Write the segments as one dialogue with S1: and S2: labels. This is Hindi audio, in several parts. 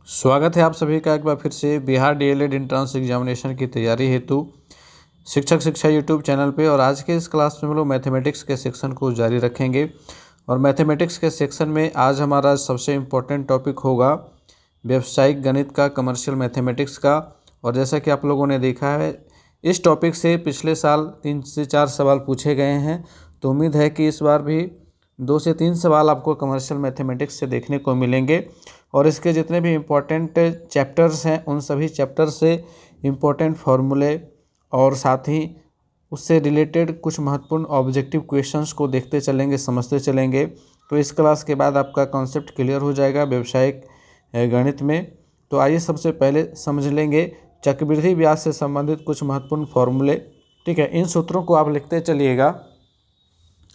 S1: स्वागत है आप सभी का एक बार फिर से बिहार डीएलएड एंट्रेंस एग्जामिनेशन की तैयारी हेतु शिक्षक शिक्षा यूट्यूब चैनल पे। और आज के इस क्लास में हम लोग मैथमेटिक्स के सेक्शन को जारी रखेंगे। और मैथमेटिक्स के सेक्शन में आज हमारा सबसे इम्पोर्टेंट टॉपिक होगा व्यावसायिक गणित का, कमर्शियल मैथमेटिक्स का। और जैसा कि आप लोगों ने देखा है, इस टॉपिक से पिछले साल 3 से 4 सवाल पूछे गए हैं। तो उम्मीद है कि इस बार भी 2 से 3 सवाल आपको कमर्शियल मैथमेटिक्स से देखने को मिलेंगे। और इसके जितने भी इम्पोर्टेंट चैप्टर्स हैं उन सभी चैप्टर से इम्पोर्टेंट फार्मूले और साथ ही उससे रिलेटेड कुछ महत्वपूर्ण ऑब्जेक्टिव क्वेश्चंस को देखते चलेंगे, समझते चलेंगे। तो इस क्लास के बाद आपका कॉन्सेप्ट क्लियर हो जाएगा व्यावसायिक गणित में। तो आइए सबसे पहले समझ लेंगे चक्रवृद्धि ब्याज से संबंधित कुछ महत्वपूर्ण फार्मूले। ठीक है, इन सूत्रों को आप लिखते चलिएगा।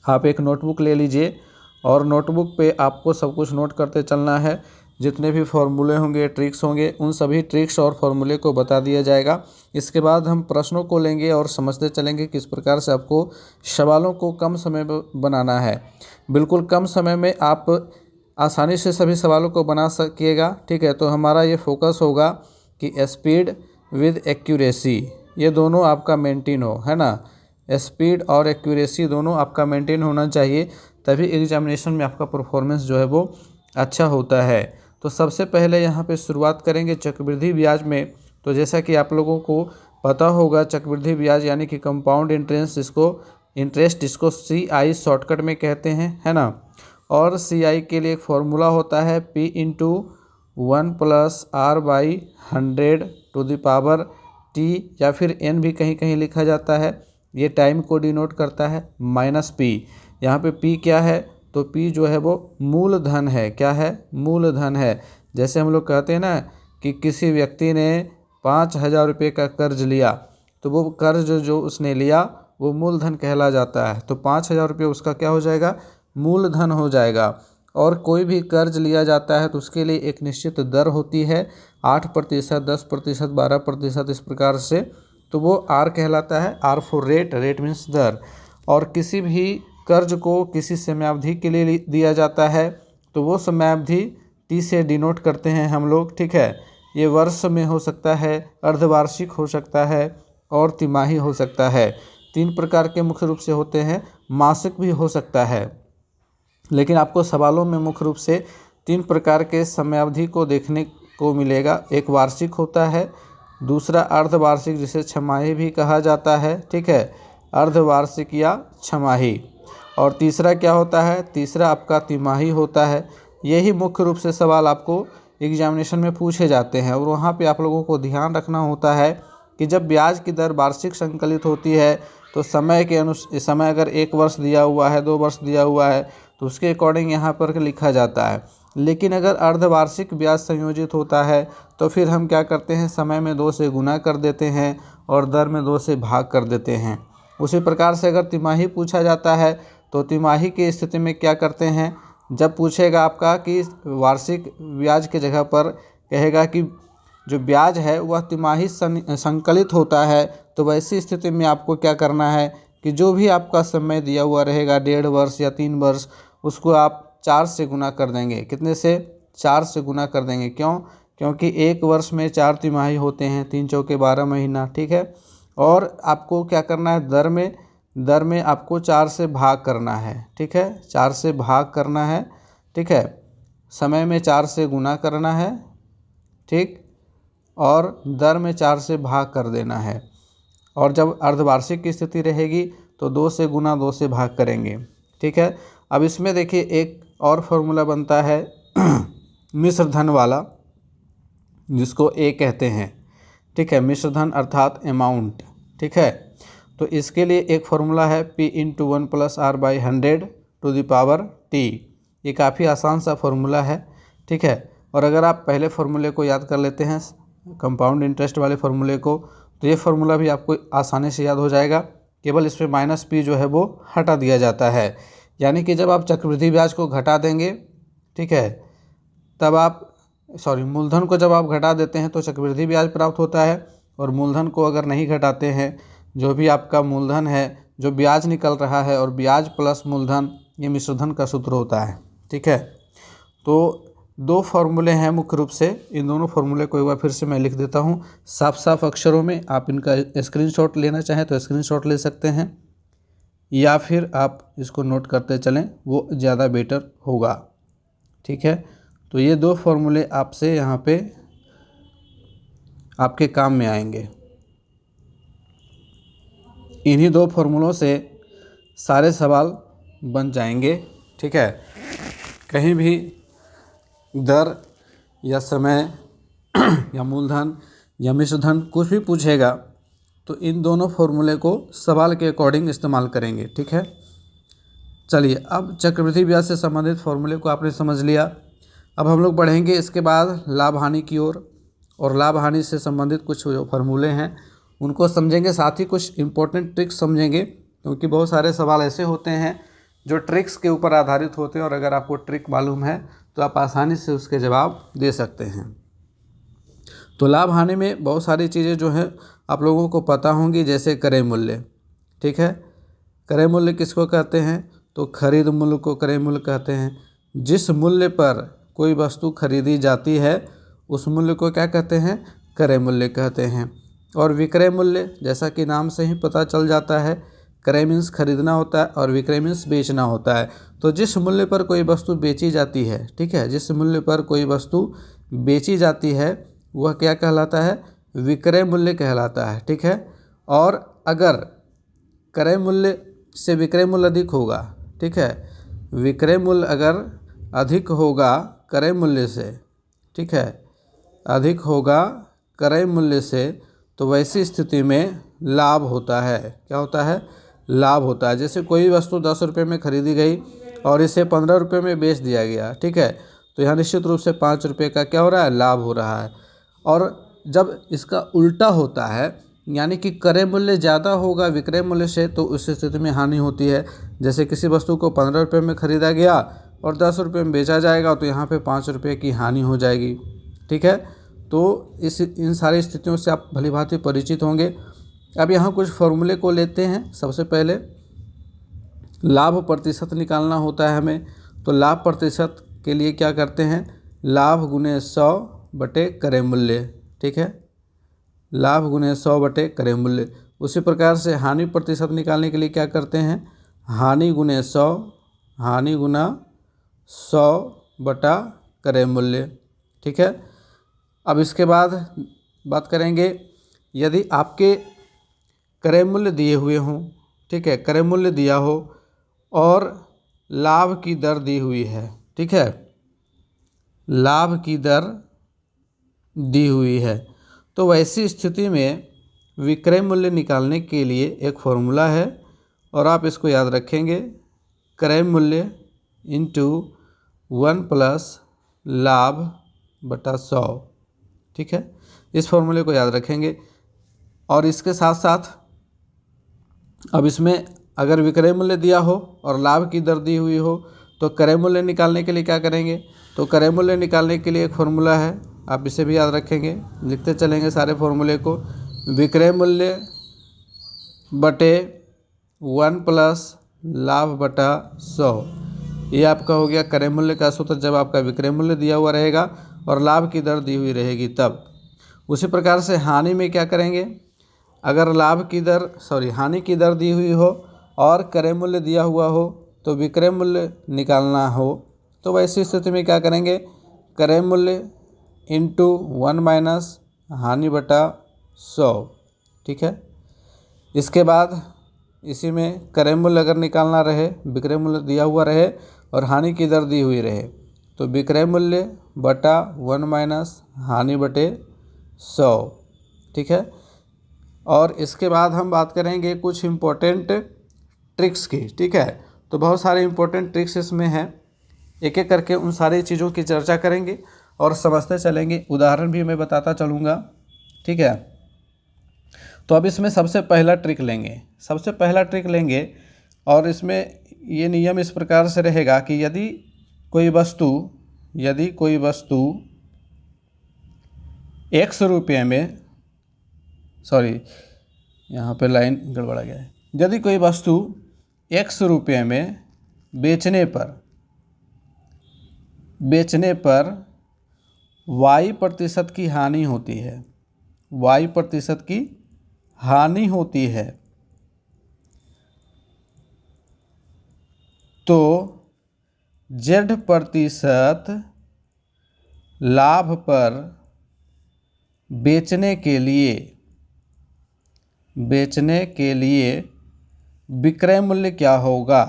S1: आप एक नोटबुक ले लीजिए और नोटबुक पे आपको सब कुछ नोट करते चलना है। जितने भी फार्मूले होंगे, ट्रिक्स होंगे, उन सभी ट्रिक्स और फार्मूले को बता दिया जाएगा। इसके बाद हम प्रश्नों को लेंगे और समझते चलेंगे किस प्रकार से आपको सवालों को कम समय में बनाना है। बिल्कुल कम समय में आप आसानी से सभी सवालों को बना सकिएगा। ठीक है, तो हमारा ये फोकस होगा कि स्पीड विद एक्यूरेसी ये दोनों आपका मेंटेन हो, है ना। स्पीड और एक्यूरेसी दोनों आपका मेंटेन होना चाहिए, तभी एग्जामिनेशन में आपका परफॉर्मेंस जो है वो अच्छा होता है। तो सबसे पहले यहाँ पे शुरुआत करेंगे चक्रवृद्धि ब्याज में। तो जैसा कि आप लोगों को पता होगा, चक्रवृद्धि ब्याज यानी कि कंपाउंड इंटरेस्ट इसको CI शॉर्टकट में कहते हैं, है ना। और CI के लिए एक फॉर्मूला होता है P × 1 + R/100⁻T या फिर N भी कहीं कहीं लिखा जाता है। ये टाइम को डिनोट करता है। -P, यहाँ पे P क्या है, तो P जो है वो मूलधन है। क्या है? मूलधन है। जैसे हम लोग कहते हैं ना कि किसी व्यक्ति ने 5,000 रुपये का कर्ज लिया, तो वो कर्ज जो उसने लिया वो मूलधन कहला जाता है। तो 5,000 रुपये उसका क्या हो जाएगा? मूलधन हो जाएगा। और कोई भी कर्ज लिया जाता है तो उसके लिए एक निश्चित दर होती है, 8%, 10%, 12%, इस प्रकार से। तो वो R कहलाता है। R for rate, rate means दर। और किसी भी कर्ज को किसी समयावधि के लिए दिया जाता है तो वो समयावधि T से डिनोट करते हैं हम लोग। ठीक है, ये वर्ष में हो सकता है, अर्धवार्षिक हो सकता है और तिमाही हो सकता है। 3 प्रकार के मुख्य रूप से होते हैं। मासिक भी हो सकता है, लेकिन आपको सवालों में मुख्य रूप से 3 प्रकार के समयावधि को देखने को मिलेगा। एक वार्षिक होता है, दूसरा अर्धवार्षिक जिसे छमाही भी कहा जाता है। ठीक है, अर्धवार्षिक या छमाही। और तीसरा क्या होता है? तीसरा आपका तिमाही होता है। यही मुख्य रूप से सवाल आपको एग्जामिनेशन में पूछे जाते हैं। और वहाँ पे आप लोगों को ध्यान रखना होता है कि जब ब्याज की दर वार्षिक संकलित होती है तो समय अगर 1 वर्ष दिया हुआ है, 2 वर्ष दिया हुआ है, तो उसके अकॉर्डिंग यहाँ पर लिखा जाता है। लेकिन अगर अर्धवार्षिक ब्याज संयोजित होता है तो फिर हम क्या करते हैं, समय में 2 से गुना कर देते हैं और दर में 2 से भाग कर देते हैं। उसी प्रकार से अगर तिमाही पूछा जाता है तो तिमाही की स्थिति में क्या करते हैं, जब पूछेगा आपका कि वार्षिक ब्याज की जगह पर कहेगा कि जो ब्याज है वह तिमाही संकलित होता है, तो वैसी स्थिति में आपको क्या करना है कि जो भी आपका समय दिया हुआ रहेगा, 1.5 वर्ष या 3 वर्ष, उसको आप 4 से गुना कर देंगे। कितने से? 4 से गुना कर देंगे। क्यों? क्योंकि 1 वर्ष में 4 तिमाही होते हैं, 3 चौके 12 महीना। ठीक है, और आपको क्या करना है, दर में आपको 4 से भाग करना है। ठीक है, 4 से भाग करना है। ठीक है, समय में 4 से गुना करना है। ठीक, और दर में 4 से भाग कर देना है। और जब अर्धवार्षिक की स्थिति रहेगी तो 2 से गुना 2 से भाग करेंगे। ठीक है, अब इसमें देखिए एक और फॉर्मूला बनता है मिश्र धन वाला, जिसको A कहते हैं। ठीक है, मिश्र धन अर्थात अमाउंट। ठीक है, तो इसके लिए एक फॉर्मूला है P × 1 + R/100⁻T। ये काफ़ी आसान सा फॉर्मूला है। ठीक है, और अगर आप पहले फार्मूले को याद कर लेते हैं, कंपाउंड इंटरेस्ट वाले फार्मूले को, तो ये फार्मूला भी आपको आसानी से याद हो जाएगा। केवल इसमें -P जो है वो हटा दिया जाता है। यानी कि जब आप चक्रवृद्धि ब्याज को घटा देंगे, ठीक है, तब आप मूलधन को जब आप घटा देते हैं तो चक्रवृद्धि ब्याज प्राप्त होता है। और मूलधन को अगर नहीं घटाते हैं, जो भी आपका मूलधन है, जो ब्याज निकल रहा है, और ब्याज प्लस मूलधन, ये मिश्रधन का सूत्र होता है। ठीक है, तो दो फार्मूले हैं मुख्य रूप से। इन दोनों फार्मूले को एक बार फिर से मैं लिख देता हूँ साफ साफ अक्षरों में। आप इनका स्क्रीनशॉट लेना चाहें तो स्क्रीनशॉट ले सकते हैं, या फिर आप इसको नोट करते चलें, वो ज़्यादा बेटर होगा। ठीक है, तो ये दो फार्मूले आपसे यहाँ पे आपके काम में आएंगे। इन्हीं दो फार्मूलों से सारे सवाल बन जाएंगे। ठीक है, कहीं भी दर या समय या मूलधन या मिश्रधन कुछ भी पूछेगा तो इन दोनों फार्मूले को सवाल के अकॉर्डिंग इस्तेमाल करेंगे। ठीक है, चलिए अब चक्रवृद्धि ब्याज से संबंधित फार्मूले को आपने समझ लिया। अब हम लोग बढ़ेंगे इसके बाद लाभ हानि की ओर, और लाभ हानि से संबंधित कुछ जो फार्मूले हैं उनको समझेंगे, साथ ही कुछ इंपॉर्टेंट ट्रिक्स समझेंगे, क्योंकि बहुत सारे सवाल ऐसे होते हैं जो ट्रिक्स के ऊपर आधारित होते हैं, और अगर आपको ट्रिक मालूम है तो आप आसानी से उसके जवाब दे सकते हैं। तो लाभ हानि में बहुत सारी चीज़ें जो हैं आप लोगों को पता होंगी, जैसे क्रय मूल्य। ठीक है, क्रय मूल्य किसको कहते हैं? तो खरीद मूल्य को क्रय मूल्य कहते हैं। जिस मूल्य पर कोई वस्तु खरीदी जाती है उस मूल्य को क्या कहते हैं? क्रय मूल्य कहते हैं। और विक्रय मूल्य, जैसा कि नाम से ही पता चल जाता है, क्रय मीन्स खरीदना होता है और विक्रय मीन्स बेचना होता है। तो जिस मूल्य पर कोई वस्तु बेची जाती है, ठीक है, जिस मूल्य पर कोई वस्तु बेची जाती है वह क्या कहलाता है? विक्रय मूल्य कहलाता है। ठीक है, और अगर क्रय मूल्य से विक्रय मूल्य अधिक होगा, ठीक है, विक्रय मूल्य अगर अधिक होगा क्रय मूल्य से, ठीक है, अधिक होगा क्रय मूल्य से, तो वैसी स्थिति में लाभ होता है। क्या होता है? लाभ होता है। जैसे कोई वस्तु 10 रुपये में खरीदी गई और इसे 15 रुपये में बेच दिया गया, ठीक है, तो यहाँ निश्चित रूप से 5 रुपये का क्या हो रहा है? लाभ हो रहा है। और जब इसका उल्टा होता है, यानी कि क्रय मूल्य ज़्यादा होगा विक्रय मूल्य से, तो उस स्थिति में हानि होती है। जैसे किसी वस्तु को 15 रुपये में खरीदा गया और 10 रुपये में बेचा जाएगा, तो यहाँ पे 5 रुपये की हानि हो जाएगी। ठीक है, तो इन सारी स्थितियों से आप भलीभांति परिचित होंगे। अब यहाँ कुछ फॉर्मूले को लेते हैं। सबसे पहले लाभ प्रतिशत निकालना होता है हमें, तो लाभ प्रतिशत के लिए क्या करते हैं? लाभ गुने 100 बटे क्रय मूल्य। ठीक है, लाभ गुने 100 बटे क्रय मूल्य। उसी प्रकार से हानि प्रतिशत निकालने के लिए क्या करते हैं? हानि गुने 100, हानि गुना 100 बटा क्रय मूल्य। ठीक है, अब इसके बाद बात करेंगे, यदि आपके क्रय मूल्य दिए हुए हों, ठीक है, क्रय मूल्य दिया हो और लाभ की दर दी हुई है, ठीक है, लाभ की दर दी हुई है, तो वैसी स्थिति में विक्रय मूल्य निकालने के लिए एक फॉर्मूला है और आप इसको याद रखेंगे, क्रय मूल्य इंटू 1 प्लस लाभ बटा 100। ठीक है, इस फॉर्मूले को याद रखेंगे। और इसके साथ साथ अब इसमें अगर विक्रय मूल्य दिया हो और लाभ की दर दी हुई हो तो क्रय मूल्य निकालने के लिए क्या करेंगे? तो क्रय मूल्य निकालने के लिए एक फॉर्मूला है, आप इसे भी याद रखेंगे, लिखते चलेंगे सारे फॉर्मूले को। विक्रय मूल्य बटे 1 प्लस लाभ बटा 100, ये आपका हो गया क्रय मूल्य का सूत्र जब आपका विक्रय मूल्य दिया हुआ रहेगा और लाभ की दर दी हुई रहेगी तब। उसी प्रकार से हानि में क्या करेंगे? अगर हानि की दर दी हुई हो और क्रय मूल्य दिया हुआ हो तो विक्रय मूल्य निकालना हो, तो वैसी स्थिति में क्या करेंगे? क्रय मूल्य इंटू 1 माइनस हानि बटा 100। ठीक है, इसके बाद इसी में क्रय मूल्य अगर निकालना रहे, विक्रय मूल्य दिया हुआ रहे और हानि की दर दी हुई रहे, तो विक्रय मूल्य बटा 1 माइनस हानि बटे 100। ठीक है, और इसके बाद हम बात करेंगे कुछ इम्पोर्टेंट ट्रिक्स की। ठीक है, तो बहुत सारे इम्पोर्टेंट ट्रिक्स इसमें हैं, एक एक करके उन सारी चीज़ों की चर्चा करेंगे और समझते चलेंगे, उदाहरण भी मैं बताता चलूँगा। ठीक है, तो अब इसमें सबसे पहला ट्रिक लेंगे और इसमें ये नियम इस प्रकार से रहेगा कि यदि कोई वस्तु x रुपये में, सॉरी यहाँ पे लाइन गड़बड़ा गया है, यदि कोई वस्तु x रुपये में बेचने पर y% की हानि होती है, y% की हानि होती है, तो z% लाभ पर बेचने के लिए विक्रय मूल्य क्या होगा।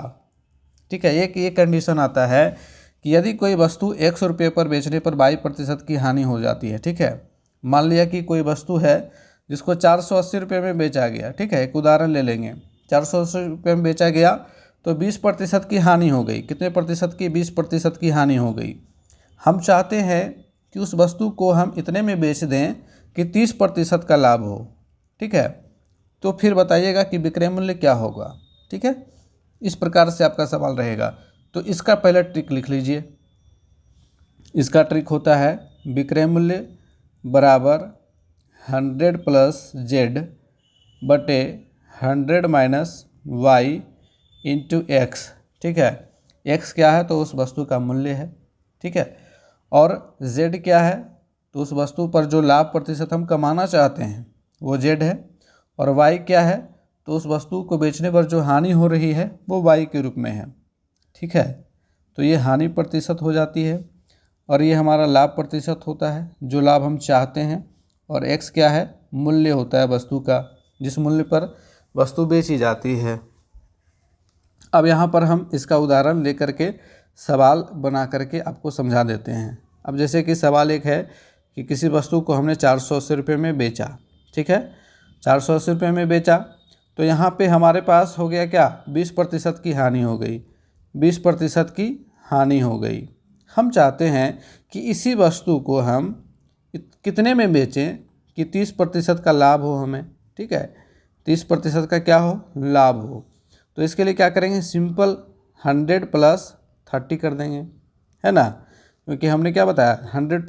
S1: ठीक है, एक ये कंडीशन आता है कि यदि कोई वस्तु 100 रुपये पर बेचने पर 22% की हानि हो जाती है। ठीक है, मान लिया कि कोई वस्तु है जिसको 480 रुपये में बेचा गया। ठीक है, एक उदाहरण ले लेंगे, 480 रुपये में बेचा गया तो 20% की हानि हो गई। कितने प्रतिशत की? 20% की हानि हो गई। हम चाहते हैं कि उस वस्तु को हम इतने में बेच दें कि 30% का लाभ हो। ठीक है, तो फिर बताइएगा कि विक्रय मूल्य क्या होगा। ठीक है, इस प्रकार से आपका सवाल रहेगा। तो इसका पहला ट्रिक लिख लीजिए। इसका ट्रिक होता है विक्रय मूल्य बराबर 100 + z बटे 100 - y इंटू x। ठीक है, x क्या है? तो उस वस्तु का मूल्य है। ठीक है, और z क्या है? तो उस वस्तु पर जो लाभ प्रतिशत हम कमाना चाहते हैं वो z है। और y क्या है? तो उस वस्तु को बेचने पर जो हानि हो रही है वो y के रूप में है। ठीक है, तो ये हानि प्रतिशत हो जाती है और ये हमारा लाभ प्रतिशत होता है, जो लाभ हम चाहते हैं। और x क्या है? मूल्य होता है वस्तु का, जिस मूल्य पर वस्तु बेची जाती है। अब यहाँ पर हम इसका उदाहरण लेकर के सवाल बना करके आपको समझा देते हैं। अब जैसे कि सवाल एक है कि किसी वस्तु को हमने 480 रुपये में बेचा। ठीक है, 480 रुपये में बेचा तो यहाँ पे हमारे पास हो गया क्या? 20% की हानि हो गई। 20% की हानि हो गई। हम चाहते हैं कि इसी वस्तु को हम कितने में बेचें कि 30% का लाभ हो हमें। ठीक है, 30% का क्या हो? लाभ हो। तो इसके लिए क्या करेंगे? सिंपल 100 + 30 कर देंगे, है ना, क्योंकि हमने क्या बताया 100 +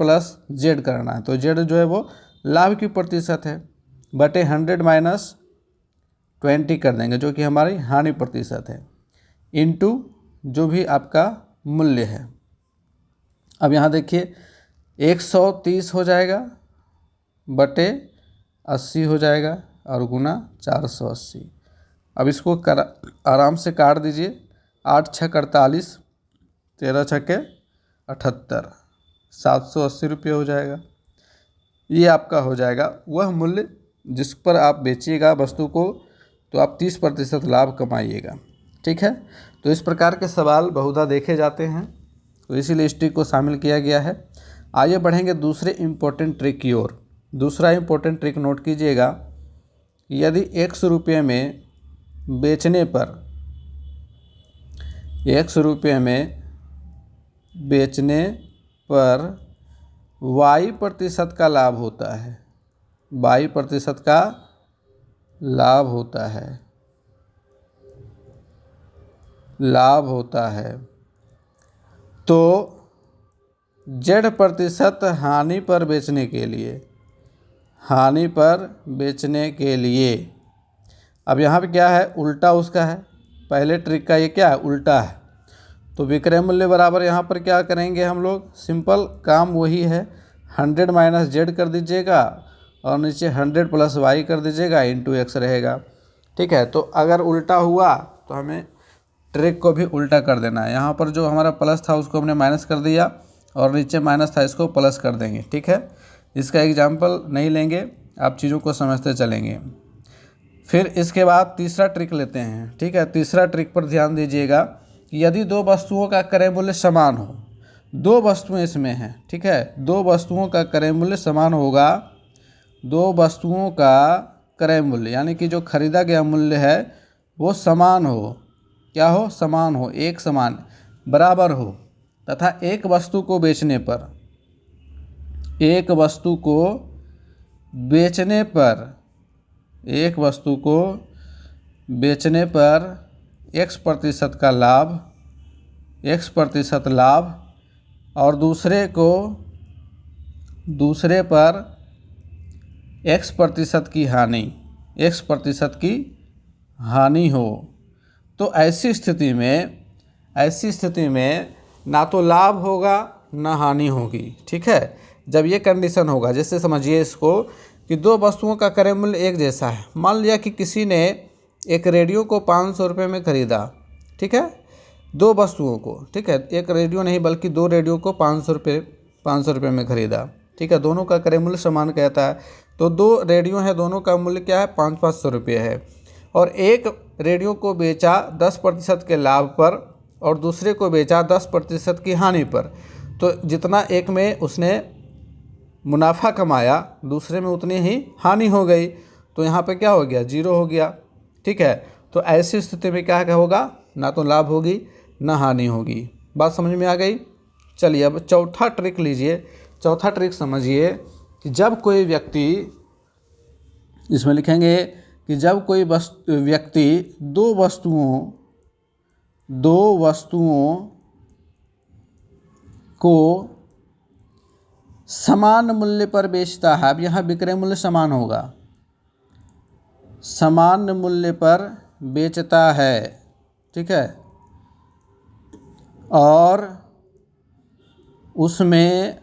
S1: z करना है। तो z जो है वो लाभ की प्रतिशत है, बटे 100 - 20 कर देंगे जो कि हमारी हानि प्रतिशत है, इंटू जो भी आपका मूल्य है। अब यहाँ देखिए 130 हो जाएगा बटे 80 हो जाएगा और गुना 480। अब इसको आराम से काट दीजिए। 8 × 6 = 48, 13 × 6 = 78, 780 रुपये हो जाएगा। ये आपका हो जाएगा वह मूल्य जिस पर आप बेचिएगा वस्तु को, तो आप 30% लाभ कमाइएगा। ठीक है, तो इस प्रकार के सवाल बहुधा देखे जाते हैं, तो इसीलिए इस ट्रिक को शामिल किया गया है। आइए बढ़ेंगे दूसरे इम्पोर्टेंट ट्रिक की ओर। दूसरा इम्पोर्टेंट ट्रिक नोट कीजिएगा। यदि 100 रुपये में बेचने पर 100 रुपये में बेचने पर y% का लाभ होता है, y% का लाभ होता है, तो z% हानि पर बेचने के लिए अब यहाँ पे क्या है? उल्टा उसका है। पहले ट्रिक का ये क्या है? उल्टा है। तो विक्रय मूल्य बराबर यहाँ पर क्या करेंगे हम लोग? सिंपल काम वही है, 100 - z कर दीजिएगा और नीचे 100 + y कर दीजिएगा, इंटू x रहेगा। ठीक है, तो अगर उल्टा हुआ तो हमें ट्रिक को भी उल्टा कर देना है। यहाँ पर जो हमारा प्लस था उसको हमने माइनस कर दिया और नीचे माइनस था इसको प्लस कर देंगे। ठीक है, इसका एग्जाम्पल नहीं लेंगे, आप चीज़ों को समझते चलेंगे। फिर इसके बाद तीसरा ट्रिक लेते हैं। ठीक है, तीसरा ट्रिक पर ध्यान दीजिएगा कि यदि दो वस्तुओं का क्रय मूल्य समान हो, दो वस्तुएं इसमें हैं। ठीक है, दो वस्तुओं का क्रय मूल्य समान होगा। दो वस्तुओं का क्रय मूल्य यानी कि जो खरीदा गया मूल्य है वो समान हो। क्या हो? समान हो, एक समान बराबर हो, तथा एक वस्तु को बेचने पर x% का लाभ, x% लाभ और दूसरे पर x% की हानि हो, तो ऐसी स्थिति में ना तो लाभ होगा ना हानि होगी। ठीक है, जब ये कंडीशन होगा, जैसे समझिए इसको कि दो वस्तुओं का क्रय मूल्य एक जैसा है। मान लिया कि किसी ने एक रेडियो को 500 रुपये में ख़रीदा, ठीक है, दो वस्तुओं को, ठीक है, एक रेडियो नहीं बल्कि दो रेडियो को 500 रुपये में ख़रीदा, ठीक है, दोनों का क्रय मूल्य समान कहता है। तो दो रेडियो हैं, दोनों का मूल्य क्या है, 500 रुपये है। और एक रेडियो को बेचा 10% के लाभ पर और दूसरे को बेचा 10% की हानि पर। तो जितना एक में उसने मुनाफा कमाया, दूसरे में उतनी ही हानि हो गई। तो यहाँ पे क्या हो गया, जीरो हो गया, ठीक है। तो ऐसी स्थिति में क्या होगा, ना तो लाभ होगी ना हानि होगी। बात समझ में आ गई। चलिए अब चौथा ट्रिक लीजिए। चौथा ट्रिक समझिए कि जब कोई व्यक्ति, इसमें लिखेंगे कि जब कोई व्यक्ति दो वस्तुओं को समान मूल्य पर बेचता है। अब यहाँ विक्रय मूल्य समान होगा, समान मूल्य पर बेचता है, ठीक है, और उसमें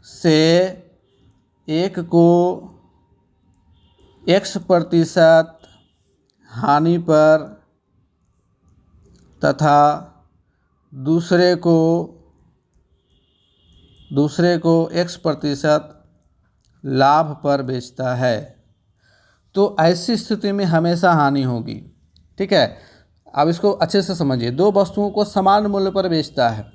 S1: से एक को X% हानि पर तथा दूसरे को X% लाभ पर बेचता है। तो ऐसी स्थिति में हमेशा हानि होगी, ठीक है। अब इसको अच्छे से समझिए। दो वस्तुओं को समान मूल्य पर बेचता है,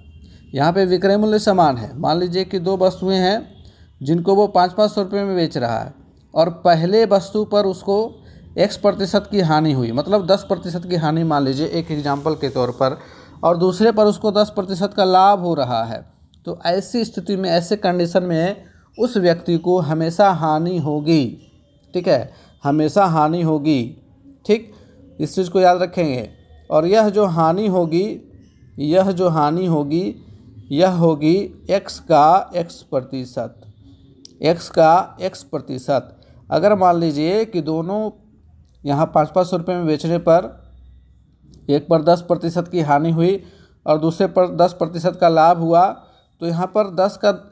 S1: यहाँ पे विक्रय मूल्य समान है। मान लीजिए कि दो वस्तुएं हैं जिनको वो 500 रुपये में बेच रहा है और पहले वस्तु पर उसको X% की हानि हुई, मतलब 10% की हानि मान लीजिए एक एग्जाम्पल के तौर पर, और दूसरे पर उसको 10% का लाभ हो रहा है। तो ऐसी स्थिति में, ऐसे कंडीशन में उस व्यक्ति को हमेशा हानि होगी, ठीक है, हमेशा हानि होगी, ठीक। इस चीज़ को याद रखेंगे। और यह जो हानि होगी यह होगी X का X%। अगर मान लीजिए कि दोनों यहाँ 500 रुपये में बेचने पर एक पर 10% की हानि हुई और दूसरे पर 10% का लाभ हुआ, तो यहाँ पर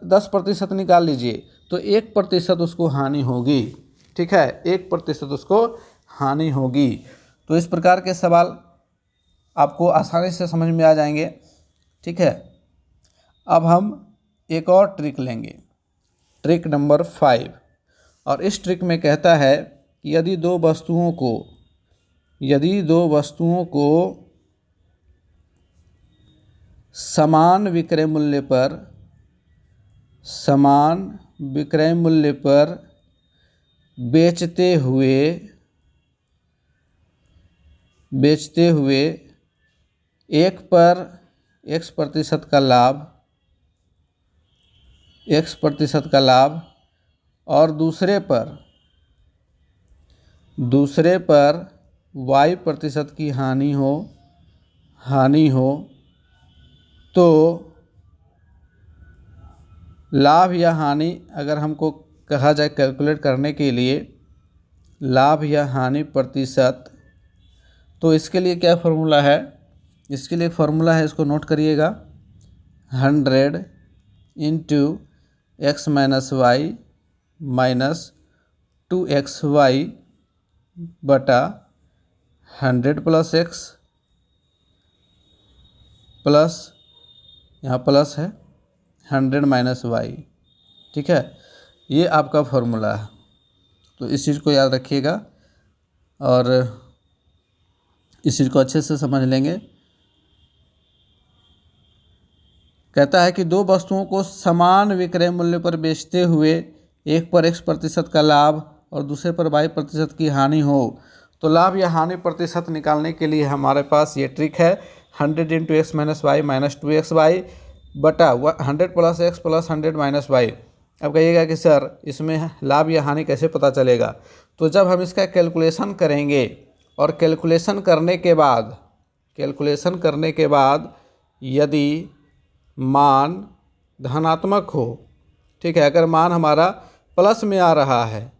S1: 10% निकाल लीजिए, तो 1% उसको हानि होगी, ठीक है, 1% उसको हानि होगी। तो इस प्रकार के सवाल आपको आसानी से समझ में आ जाएंगे, ठीक है। अब हम एक और ट्रिक लेंगे, ट्रिक नंबर 5। और इस ट्रिक में कहता है कि यदि दो वस्तुओं को समान विक्रय मूल्य पर बेचते हुए एक पर X% का लाभ और दूसरे पर Y% की हानि हो, तो लाभ या हानि, अगर हमको कहा जाए कैलकुलेट करने के लिए लाभ या हानि प्रतिशत, तो इसके लिए क्या फार्मूला है, इसके लिए फार्मूला है, इसको नोट करिएगा, 100 × X - Y - 2XY बटा 100 + X प्लस, यहाँ प्लस है, 100 - Y, ठीक है। ये आपका फॉर्मूला है। तो इस चीज़ को याद रखिएगा और इस चीज़ को अच्छे से समझ लेंगे। कहता है कि दो वस्तुओं को समान विक्रय मूल्य पर बेचते हुए एक पर X% का लाभ और दूसरे पर Y% की हानि हो, तो लाभ या हानि प्रतिशत निकालने के लिए हमारे पास ये ट्रिक है, 100 × X - Y - 2XY बटा 100 + X + 100 - Y। अब कहिएगा कि सर इसमें लाभ या हानि कैसे पता चलेगा। तो जब हम इसका कैलकुलेशन करेंगे और कैलकुलेशन करने के बाद यदि मान धनात्मक हो, ठीक है, अगर मान हमारा प्लस में आ रहा है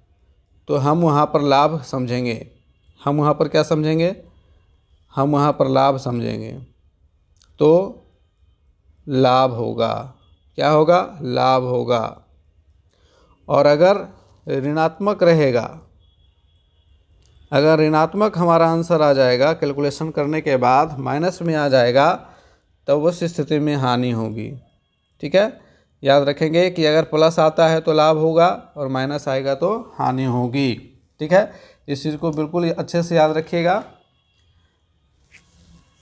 S1: तो हम वहाँ पर लाभ समझेंगे। हम वहाँ पर क्या समझेंगे, हम वहाँ पर लाभ समझेंगे। तो लाभ होगा, क्या होगा, लाभ होगा, और अगर ऋणात्मक रहेगा, अगर ऋणात्मक हमारा आंसर आ जाएगा कैलकुलेशन करने के बाद माइनस में आ जाएगा, तो उस स्थिति में हानि होगी। ठीक है, याद रखेंगे कि अगर प्लस आता है तो लाभ होगा और माइनस आएगा तो हानि होगी। ठीक है, इस चीज़ को बिल्कुल अच्छे से याद रखिएगा।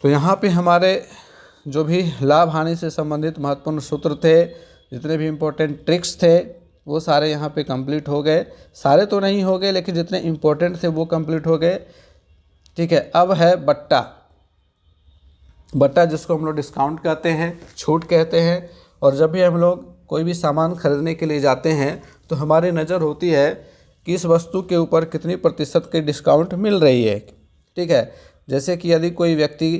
S1: तो यहाँ पे हमारे जो भी लाभ हानि से संबंधित महत्वपूर्ण सूत्र थे, जितने भी इम्पोर्टेंट ट्रिक्स थे, वो सारे यहाँ पे कंप्लीट हो गए। सारे तो नहीं हो गए, लेकिन जितने इम्पोर्टेंट थे वो कंप्लीट हो गए। ठीक है, अब है बट्टा। बट्टा जिसको हम लोग डिस्काउंट कहते हैं, छूट कहते हैं। और जब भी हम लोग कोई भी सामान खरीदने के लिए जाते हैं तो हमारी नज़र होती है कि इस वस्तु के ऊपर कितनी प्रतिशत की डिस्काउंट मिल रही है। ठीक है, जैसे कि यदि कोई व्यक्ति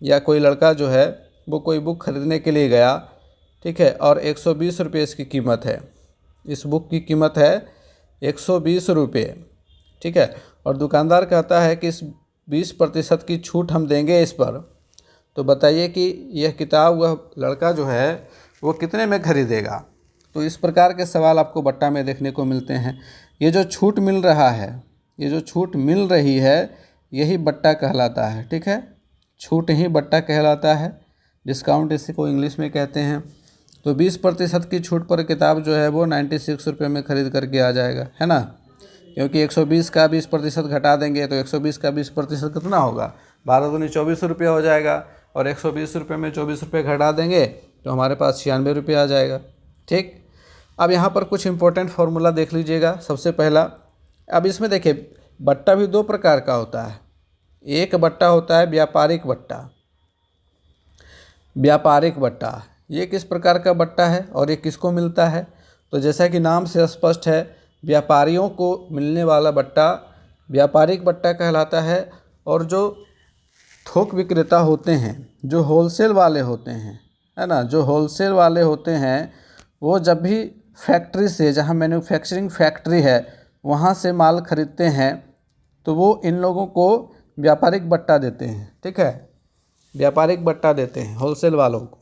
S1: या कोई लड़का जो है वो कोई बुक खरीदने के लिए गया, ठीक है, और 120 रुपये इसकी कीमत है, इस बुक की कीमत है 120 रुपये। ठीक है, और दुकानदार कहता है कि इस 20% की छूट हम देंगे इस पर। तो बताइए कि यह किताब वह लड़का जो है वो कितने में खरीदेगा। तो इस प्रकार के सवाल आपको बट्टा में देखने को मिलते हैं। ये जो छूट मिल रहा है, ये जो छूट मिल रही है, यही बट्टा कहलाता है। ठीक है, छूट ही बट्टा कहलाता है, डिस्काउंट इसी को इंग्लिश में कहते हैं। तो 20% की छूट पर किताब जो है वो 96 रुपये में ख़रीद करके आ जाएगा, है ना। क्योंकि 120 का 20% घटा देंगे तो 120 का 20% कितना होगा, 12 दूनी 24 रुपये हो जाएगा। और 120 रुपये में 24 रुपये घटा देंगे तो हमारे पास 96 रुपये आ जाएगा। ठीक, अब यहाँ पर कुछ इंपॉर्टेंट फार्मूला देख लीजिएगा। सबसे पहला, अब इसमें देखिए बट्टा भी दो प्रकार का होता है। एक बट्टा होता है व्यापारिक बट्टा। व्यापारिक बट्टा ये किस प्रकार का बट्टा है और ये किसको मिलता है। तो जैसा कि नाम से स्पष्ट है, व्यापारियों को मिलने वाला बट्टा व्यापारिक बट्टा कहलाता है। और जो थोक विक्रेता होते हैं, जो होलसेल वाले होते हैं, है ना, जो होलसेल वाले होते हैं, वो जब भी फैक्ट्री से, जहाँ मैन्युफैक्चरिंग फैक्ट्री है, वहाँ से माल खरीदते हैं तो वो इन लोगों को व्यापारिक बट्टा देते हैं। ठीक है, व्यापारिक बट्टा देते हैं होलसेल वालों को।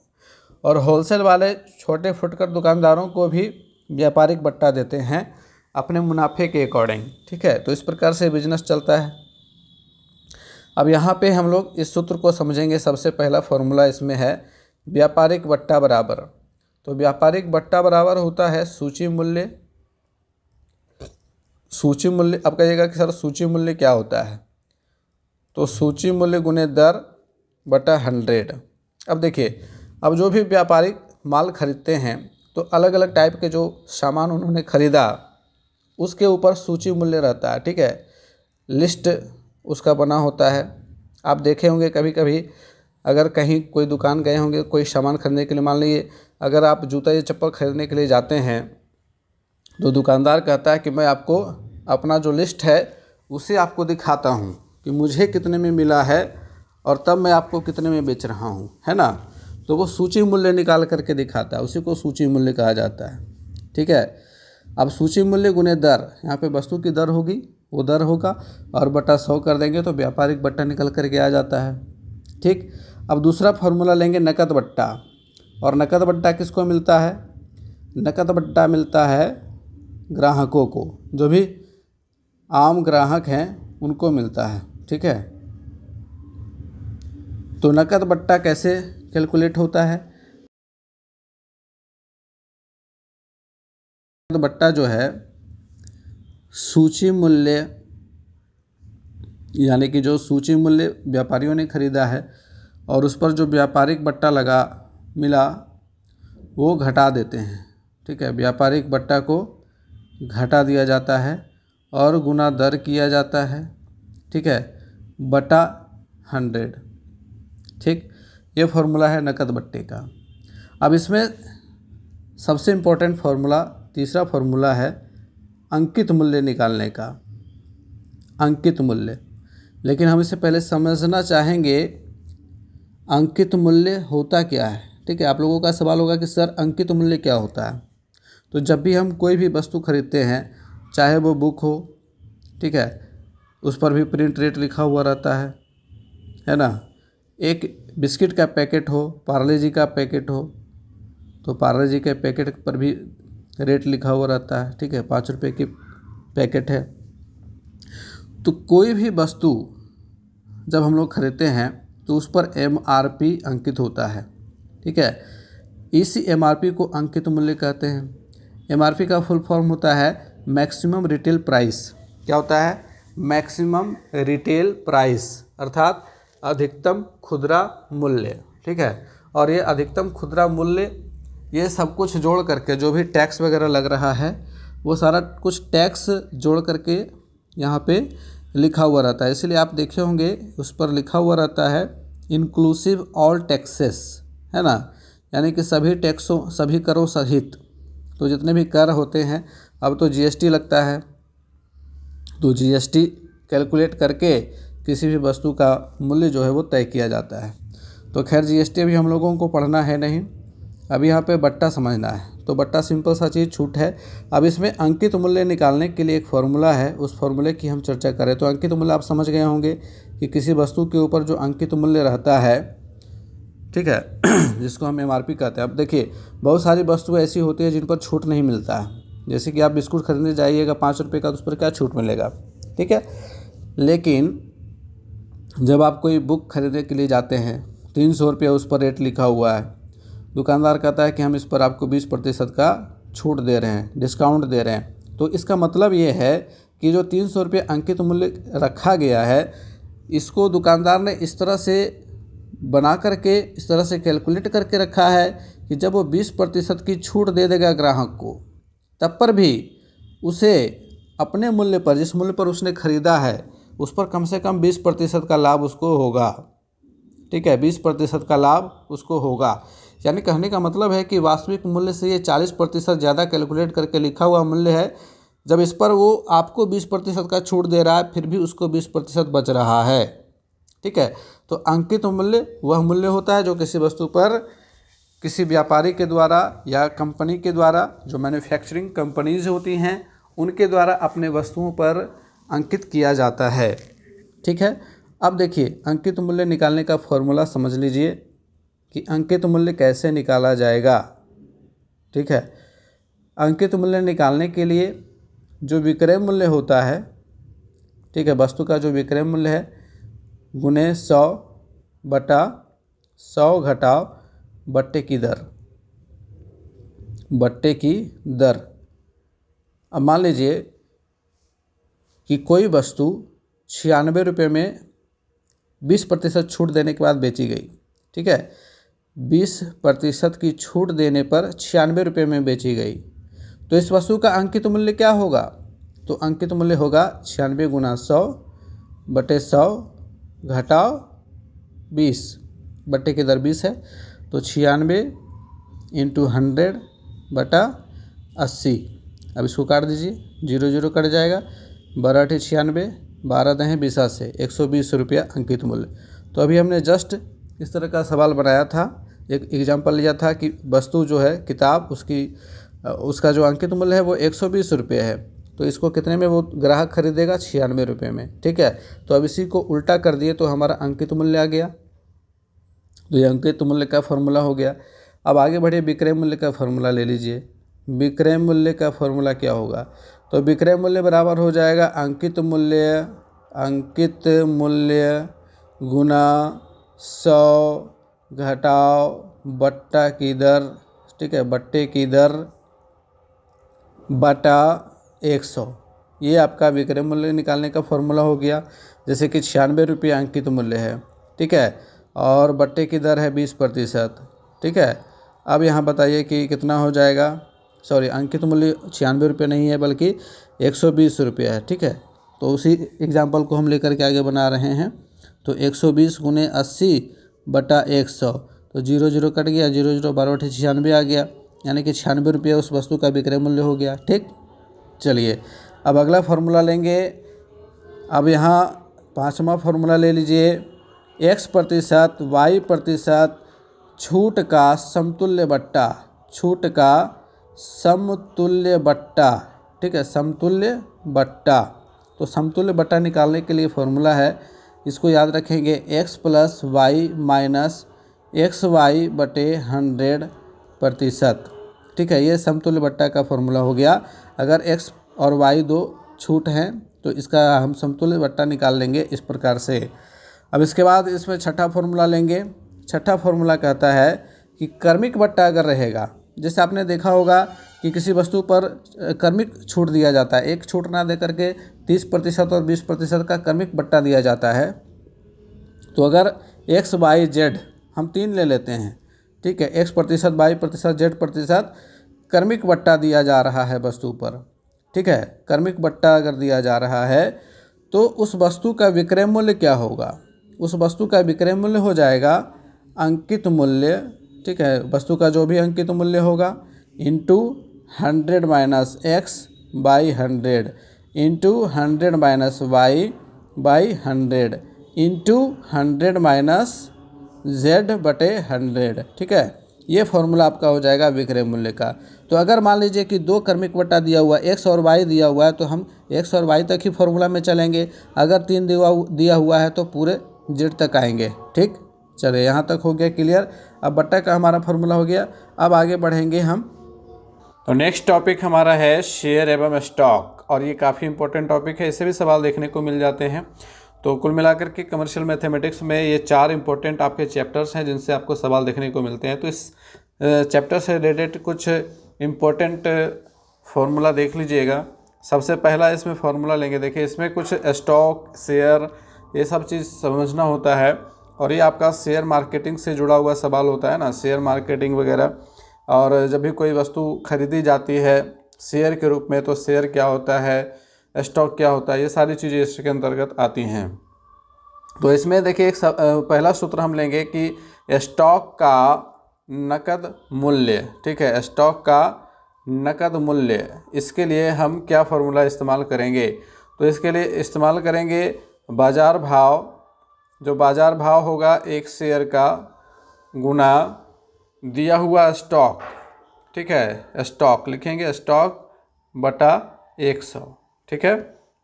S1: और होलसेल वाले छोटे फुटकर दुकानदारों को भी व्यापारिक बट्टा देते हैं अपने मुनाफे के अकॉर्डिंग। ठीक है, तो इस प्रकार से बिजनेस चलता है। अब यहाँ पे हम लोग इस सूत्र को समझेंगे। सबसे पहला फॉर्मूला इसमें है व्यापारिक बट्टा बराबर। तो व्यापारिक बट्टा बराबर होता है सूची मूल्य। सूची मूल्य, अब कहिएगा कि सर सूची मूल्य क्या होता है। तो सूची मूल्य गुने दर बटा 100। अब देखिए, अब जो भी व्यापारिक माल खरीदते हैं तो अलग अलग टाइप के जो सामान उन्होंने खरीदा उसके ऊपर सूची मूल्य रहता है। ठीक है, लिस्ट उसका बना होता है। आप देखे होंगे कभी कभी, अगर कहीं कोई दुकान गए होंगे कोई सामान खरीदने के लिए, मान लीजिए अगर आप जूता या चप्पल खरीदने के लिए जाते हैं तो दुकानदार कहता है कि मैं आपको अपना जो लिस्ट है उसे आपको दिखाता हूँ कि मुझे कितने में मिला है और तब मैं आपको कितने में बेच रहा हूँ, है ना। तो वो सूची मूल्य निकाल करके दिखाता है, उसी को सूची मूल्य कहा जाता है। ठीक है, अब सूची मूल्य गुने दर, यहाँ पे वस्तु की दर होगी, वो दर होगा, और बटा 100 कर देंगे तो व्यापारिक बट्टा निकल करके आ जाता है। ठीक, अब दूसरा फार्मूला लेंगे नकद बट्टा। और नकद बट्टा किसको मिलता है, नकद बट्टा मिलता है ग्राहकों को, जो भी आम ग्राहक हैं उनको मिलता है। ठीक है, तो नकद बट्टा कैसे कैलकुलेट होता है। नकद बट्टा जो है सूची मूल्य, यानी कि जो सूची मूल्य व्यापारियों ने खरीदा है और उस पर जो व्यापारिक बट्टा लगा मिला वो घटा देते हैं। ठीक है, व्यापारिक बट्टा को घटा दिया जाता है और गुना दर किया जाता है। ठीक है, बटा 100। ठीक, ये फार्मूला है नकद बट्टे का। अब इसमें सबसे इम्पोर्टेंट फार्मूला, तीसरा फार्मूला है अंकित मूल्य निकालने का। अंकित मूल्य, लेकिन हम इससे पहले समझना चाहेंगे अंकित मूल्य होता क्या है। ठीक है, आप लोगों का सवाल होगा कि सर अंकित मूल्य क्या होता है। तो जब भी हम कोई भी वस्तु खरीदते हैं, चाहे वो बुक हो, ठीक है, उस पर भी प्रिंट रेट लिखा हुआ रहता है ना। एक बिस्किट का पैकेट हो, पार्ले जी का पैकेट हो, तो पार्ले जी के पैकेट पर भी रेट लिखा हुआ रहता है, ठीक है, 5 रुपये की पैकेट है। तो कोई भी वस्तु जब हम लोग खरीदते हैं तो उस पर MRP अंकित होता है, ठीक है। इसी MRP को अंकित मूल्य कहते हैं। MRP का फुल फॉर्म होता है मैक्सिमम रिटेल प्राइस। क्या होता है? मैक्सिमम रिटेल प्राइस, अर्थात अधिकतम खुदरा मूल्य, ठीक है। और ये अधिकतम खुदरा मूल्य, ये सब कुछ जोड़ करके जो भी टैक्स वगैरह लग रहा है वो सारा कुछ टैक्स जोड़ करके यहाँ पे लिखा हुआ रहता है। इसलिए आप देखे होंगे उस पर लिखा हुआ रहता है इंक्लूसिव ऑल टैक्सेस, है ना, यानी कि सभी टैक्सों, सभी करों सहित। तो जितने भी कर होते हैं, अब तो GST लगता है, तो GST कैलकुलेट करके किसी भी वस्तु का मूल्य जो है वो तय किया जाता है। तो खैर GST अभी हम लोगों को पढ़ना है नहीं, अभी यहाँ पे बट्टा समझना है। तो बट्टा सिंपल सा चीज़ छूट है। अब इसमें अंकित मूल्य निकालने के लिए एक फॉर्मूला है, उस फॉर्मूले की हम चर्चा करें। तो अंकित मूल्य आप समझ गए होंगे कि किसी वस्तु के ऊपर जो अंकित मूल्य रहता है, ठीक है, जिसको हम MRP कहते हैं। अब देखिए बहुत सारी वस्तुएं ऐसी होती है जिन पर छूट नहीं मिलता है। जैसे कि आप बिस्कुट खरीदने जाइएगा 5 रुपये का, तो उस पर क्या छूट मिलेगा, ठीक है। लेकिन जब आप कोई बुक खरीदने के लिए जाते हैं, 300 रुपये उस पर रेट लिखा हुआ है, दुकानदार कहता है कि हम इस पर आपको 20% का छूट दे रहे हैं, डिस्काउंट दे रहे हैं। तो इसका मतलब ये है कि जो 300 रुपये अंकित मूल्य रखा गया है, इसको दुकानदार ने इस तरह से बना करके, इस तरह से कैलकुलेट करके रखा है कि जब वो 20% की छूट दे देगा ग्राहक को, तब पर भी उसे अपने मूल्य पर, जिस मूल्य पर उसने ख़रीदा है, उस पर कम से कम 20% का लाभ उसको होगा, ठीक है, 20% का लाभ उसको होगा। यानी कहने का मतलब है कि वास्तविक मूल्य से ये 40% ज़्यादा कैलकुलेट करके लिखा हुआ मूल्य है। जब इस पर वो आपको 20% का छूट दे रहा है, फिर भी उसको 20% बच रहा है, ठीक है। तो अंकित मूल्य वह मूल्य होता है जो किसी वस्तु पर किसी व्यापारी के द्वारा या कंपनी के द्वारा, जो मैन्युफैक्चरिंग कंपनीज होती हैं, उनके द्वारा अपने वस्तुओं पर अंकित किया जाता है, ठीक है। अब देखिए अंकित मूल्य निकालने का फॉर्मूला समझ लीजिए कि अंकित मूल्य कैसे निकाला जाएगा, ठीक है। अंकित मूल्य निकालने के लिए जो विक्रय मूल्य होता है, ठीक है, वस्तु का जो विक्रय मूल्य है, गुने 100 बटा 100 घटाव बट्टे की दर, बट्टे की दर। अब मान लीजिए कि कोई वस्तु 96 रुपये में 20% छूट देने के बाद बेची गई, ठीक है, 20% की छूट देने पर 96 रुपये में बेची गई। तो इस वस्तु का अंकित मूल्य क्या होगा? तो अंकित मूल्य होगा 96 गुना 100 बटे 100 घटाव 20, बट्टे की दर 20 है, तो 96 इंटू 100 बटा 80। अब इसको काट दीजिए, 0 0 कट जाएगा, 12 96, 12 दहें 20 से 120 रुपया अंकित मूल्य। तो अभी हमने जस्ट इस तरह का सवाल बनाया था, एक एग्जाम्पल लिया था कि वस्तु जो है किताब, उसका जो अंकित मूल्य है वो 120 रुपये है। तो इसको कितने में वो ग्राहक खरीदेगा? 96 रुपये में, ठीक है। तो अब इसी को उल्टा कर दिए तो हमारा अंकित मूल्य आ गया। तो ये अंकित मूल्य का फॉर्मूला हो गया। अब आगे बढ़े, विक्रय मूल्य का फॉर्मूला ले लीजिए। विक्रय मूल्य का फॉर्मूला क्या होगा? तो विक्रय मूल्य बराबर हो जाएगा अंकित मूल्य गुना 100 घटाव बट्टा की दर, ठीक है, बट्टे की दर बटा 100। ये आपका विक्रय मूल्य निकालने का फॉर्मूला हो गया। जैसे कि 96 रुपये अंकित मूल्य है, ठीक है, और बट्टे की दर है 20%, ठीक है। अब यहाँ बताइए कि कितना हो जाएगा। सॉरी, अंकित मूल्य 96 रुपये नहीं है बल्कि 120 रुपये है, ठीक है। तो उसी एग्जाम्पल को हम लेकर के आगे बना रहे हैं। तो 120 गुने 80 बटा 100, तो 0 0 कट गया, 0 0 12 96 आ गया, यानी कि 96 रुपये उस वस्तु का विक्रय मूल्य हो गया, ठीक। चलिए अब अगला फार्मूला लेंगे। अब यहाँ 5वां फार्मूला ले लीजिए, x% y% छूट का समतुल्य बट्टा, छूट का समतुल्य बट्टा, ठीक है, समतुल्य बट्टा। तो समतुल्य बट्टा निकालने के लिए फॉर्मूला है, इसको याद रखेंगे, x + y - xy बटे 100%, ठीक है, ये समतुल्य बट्टा का फॉर्मूला हो गया। अगर x और y दो छूट हैं तो इसका हम समतुल्य बट्टा निकाल लेंगे इस प्रकार से। अब इसके बाद इसमें छठा फॉर्मूला लेंगे। छठा फॉर्मूला कहता है कि क्रमिक बट्टा अगर रहेगा, जैसे आपने देखा होगा कि किसी वस्तु पर क्रमिक छूट दिया जाता है, एक छूट ना दे करके 30% और 20% का क्रमिक बट्टा दिया जाता है। तो अगर x y z हम 3 ले लेते हैं, ठीक है, x%, y%, z% क्रमिक बट्टा दिया जा रहा है वस्तु पर, ठीक है, क्रमिक बट्टा अगर दिया जा रहा है तो उस वस्तु का विक्रय मूल्य क्या होगा? उस वस्तु का विक्रय मूल्य हो जाएगा अंकित मूल्य, ठीक है, वस्तु का जो भी अंकित मूल्य होगा into 100 minus x by 100 into 100 minus y by 100 into 100 minus z बटे 100, ठीक है। ये फॉर्मूला आपका हो जाएगा विक्रय मूल्य का। तो अगर मान लीजिए कि दो क्रमिक बट्टा दिया हुआ है, एक्स और वाई दिया हुआ है, तो हम एक्स और वाई तक ही फॉर्मूला में चलेंगे। अगर 3 दिया हुआ है तो पूरे जेड तक आएंगे, ठीक। चलिए यहाँ तक हो गया क्लियर। अब बट्टा का हमारा फॉर्मूला हो गया। अब आगे बढ़ेंगे हम। तो नेक्स्ट टॉपिक हमारा है शेयर एवं स्टॉक, और ये काफ़ी इंपॉर्टेंट टॉपिक है, इससे भी सवाल देखने को मिल जाते हैं। तो कुल मिलाकर के कमर्शियल मैथमेटिक्स में ये 4 इंपॉर्टेंट आपके चैप्टर्स हैं जिनसे आपको सवाल देखने को मिलते हैं। तो इस चैप्टर से रिलेटेड कुछ इम्पोर्टेंट फार्मूला देख लीजिएगा। सबसे पहला इसमें फार्मूला लेंगे। देखिए इसमें कुछ स्टॉक, शेयर, ये सब चीज़ समझना होता है, और ये आपका शेयर मार्केटिंग से जुड़ा हुआ सवाल होता है ना, शेयर मार्केटिंग वगैरह। और जब भी कोई वस्तु खरीदी जाती है शेयर के रूप में तो शेयर क्या होता है, स्टॉक क्या होता है, ये सारी चीज़ें इसके अंतर्गत आती हैं। तो इसमें देखिए एक पहला सूत्र हम लेंगे कि स्टॉक का नकद मूल्य, ठीक है, स्टॉक का नकद मूल्य, इसके लिए हम क्या फार्मूला इस्तेमाल करेंगे? तो इसके लिए इस्तेमाल करेंगे बाज़ार भाव। जो बाज़ार भाव होगा एक शेयर का गुना दिया हुआ स्टॉक, ठीक है, स्टॉक लिखेंगे स्टॉक बटा 100, ठीक है।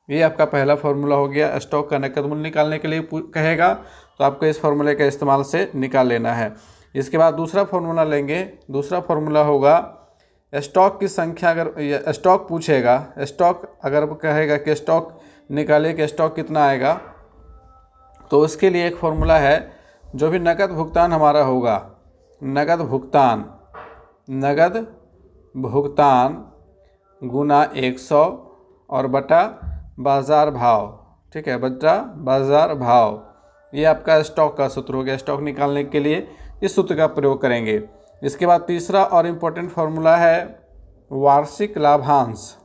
S1: ये आपका पहला फार्मूला हो गया। स्टॉक का नकद मूल्य निकालने के लिए कहेगा तो आपको इस फार्मूले के इस्तेमाल से निकाल लेना है। इसके बाद दूसरा फार्मूला लेंगे। दूसरा फार्मूला होगा स्टॉक की संख्या। अगर स्टॉक पूछेगा, स्टॉक अगर कहेगा कि स्टॉक निकालिए कि स्टॉक कितना आएगा, तो उसके लिए एक फार्मूला है, जो भी नकद भुगतान हमारा होगा, नकद भुगतान गुना 100 और बटा बाज़ार भाव, ठीक है, बटा बाज़ार भाव। ये आपका स्टॉक का सूत्र हो गया। स्टॉक निकालने के लिए इस सूत्र का प्रयोग करेंगे। इसके बाद तीसरा और इम्पोर्टेंट फार्मूला है वार्षिक लाभांश।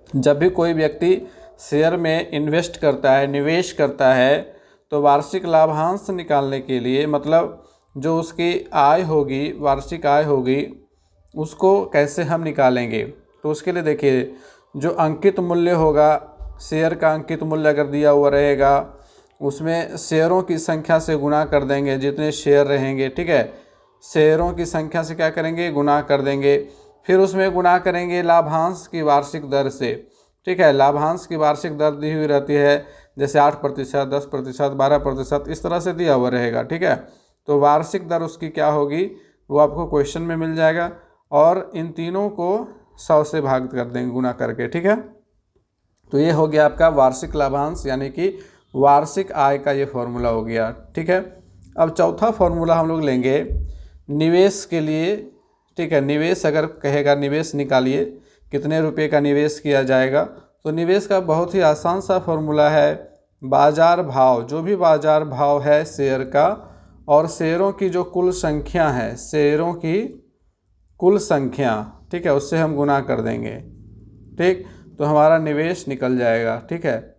S1: जब भी कोई व्यक्ति शेयर में इन्वेस्ट करता है, निवेश करता है, तो वार्षिक लाभांश निकालने के लिए, मतलब जो उसकी आय होगी, वार्षिक आय होगी, उसको कैसे हम निकालेंगे? तो उसके लिए देखिए जो अंकित मूल्य होगा, शेयर का अंकित मूल्य अगर दिया हुआ रहेगा, उसमें शेयरों की संख्या से गुणा कर देंगे, जितने शेयर रहेंगे, ठीक है, शेयरों की संख्या से क्या करेंगे, गुणा कर देंगे। फिर उसमें गुणा करेंगे लाभांश की वार्षिक दर से, ठीक है। लाभांश की वार्षिक दर दी हुई रहती है, जैसे 8%, 10%, 12%, इस तरह से दिया हुआ रहेगा, ठीक है। तो वार्षिक दर उसकी क्या होगी वो आपको क्वेश्चन में मिल जाएगा, और इन तीनों को 100 से भाग कर देंगे गुणा करके, ठीक है। तो ये हो गया आपका वार्षिक लाभांश, यानी कि वार्षिक आय का ये फॉर्मूला हो गया, ठीक है। अब चौथा फॉर्मूला हम लोग लेंगे निवेश के लिए, ठीक है। निवेश अगर कहेगा निवेश निकालिए, कितने रुपए का निवेश किया जाएगा, तो निवेश का बहुत ही आसान सा फॉर्मूला है बाज़ार भाव। जो भी बाज़ार भाव है शेयर का, और शेयरों की जो कुल संख्या है, शेयरों की कुल संख्या, ठीक है, उससे हम गुना कर देंगे, ठीक। तो हमारा निवेश निकल जाएगा, ठीक है।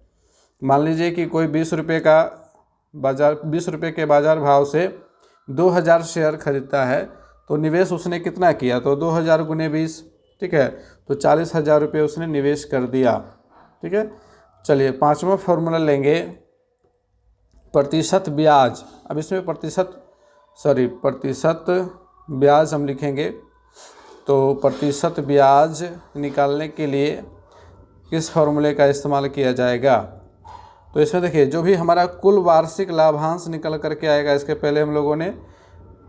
S1: मान लीजिए कि कोई 20 रुपये के बाज़ार भाव से 2000 शेयर खरीदता है, तो निवेश उसने कितना किया, तो 2000 गुने 20, ठीक है, तो 40,000 रुपये उसने निवेश कर दिया, ठीक है। चलिए पांचवा फार्मूला लेंगे प्रतिशत ब्याज। अब इसमें प्रतिशत ब्याज हम लिखेंगे। तो प्रतिशत ब्याज निकालने के लिए किस फार्मूले का इस्तेमाल किया जाएगा? तो इसमें देखिए जो भी हमारा कुल वार्षिक लाभांश निकल करके आएगा, इसके पहले हम लोगों ने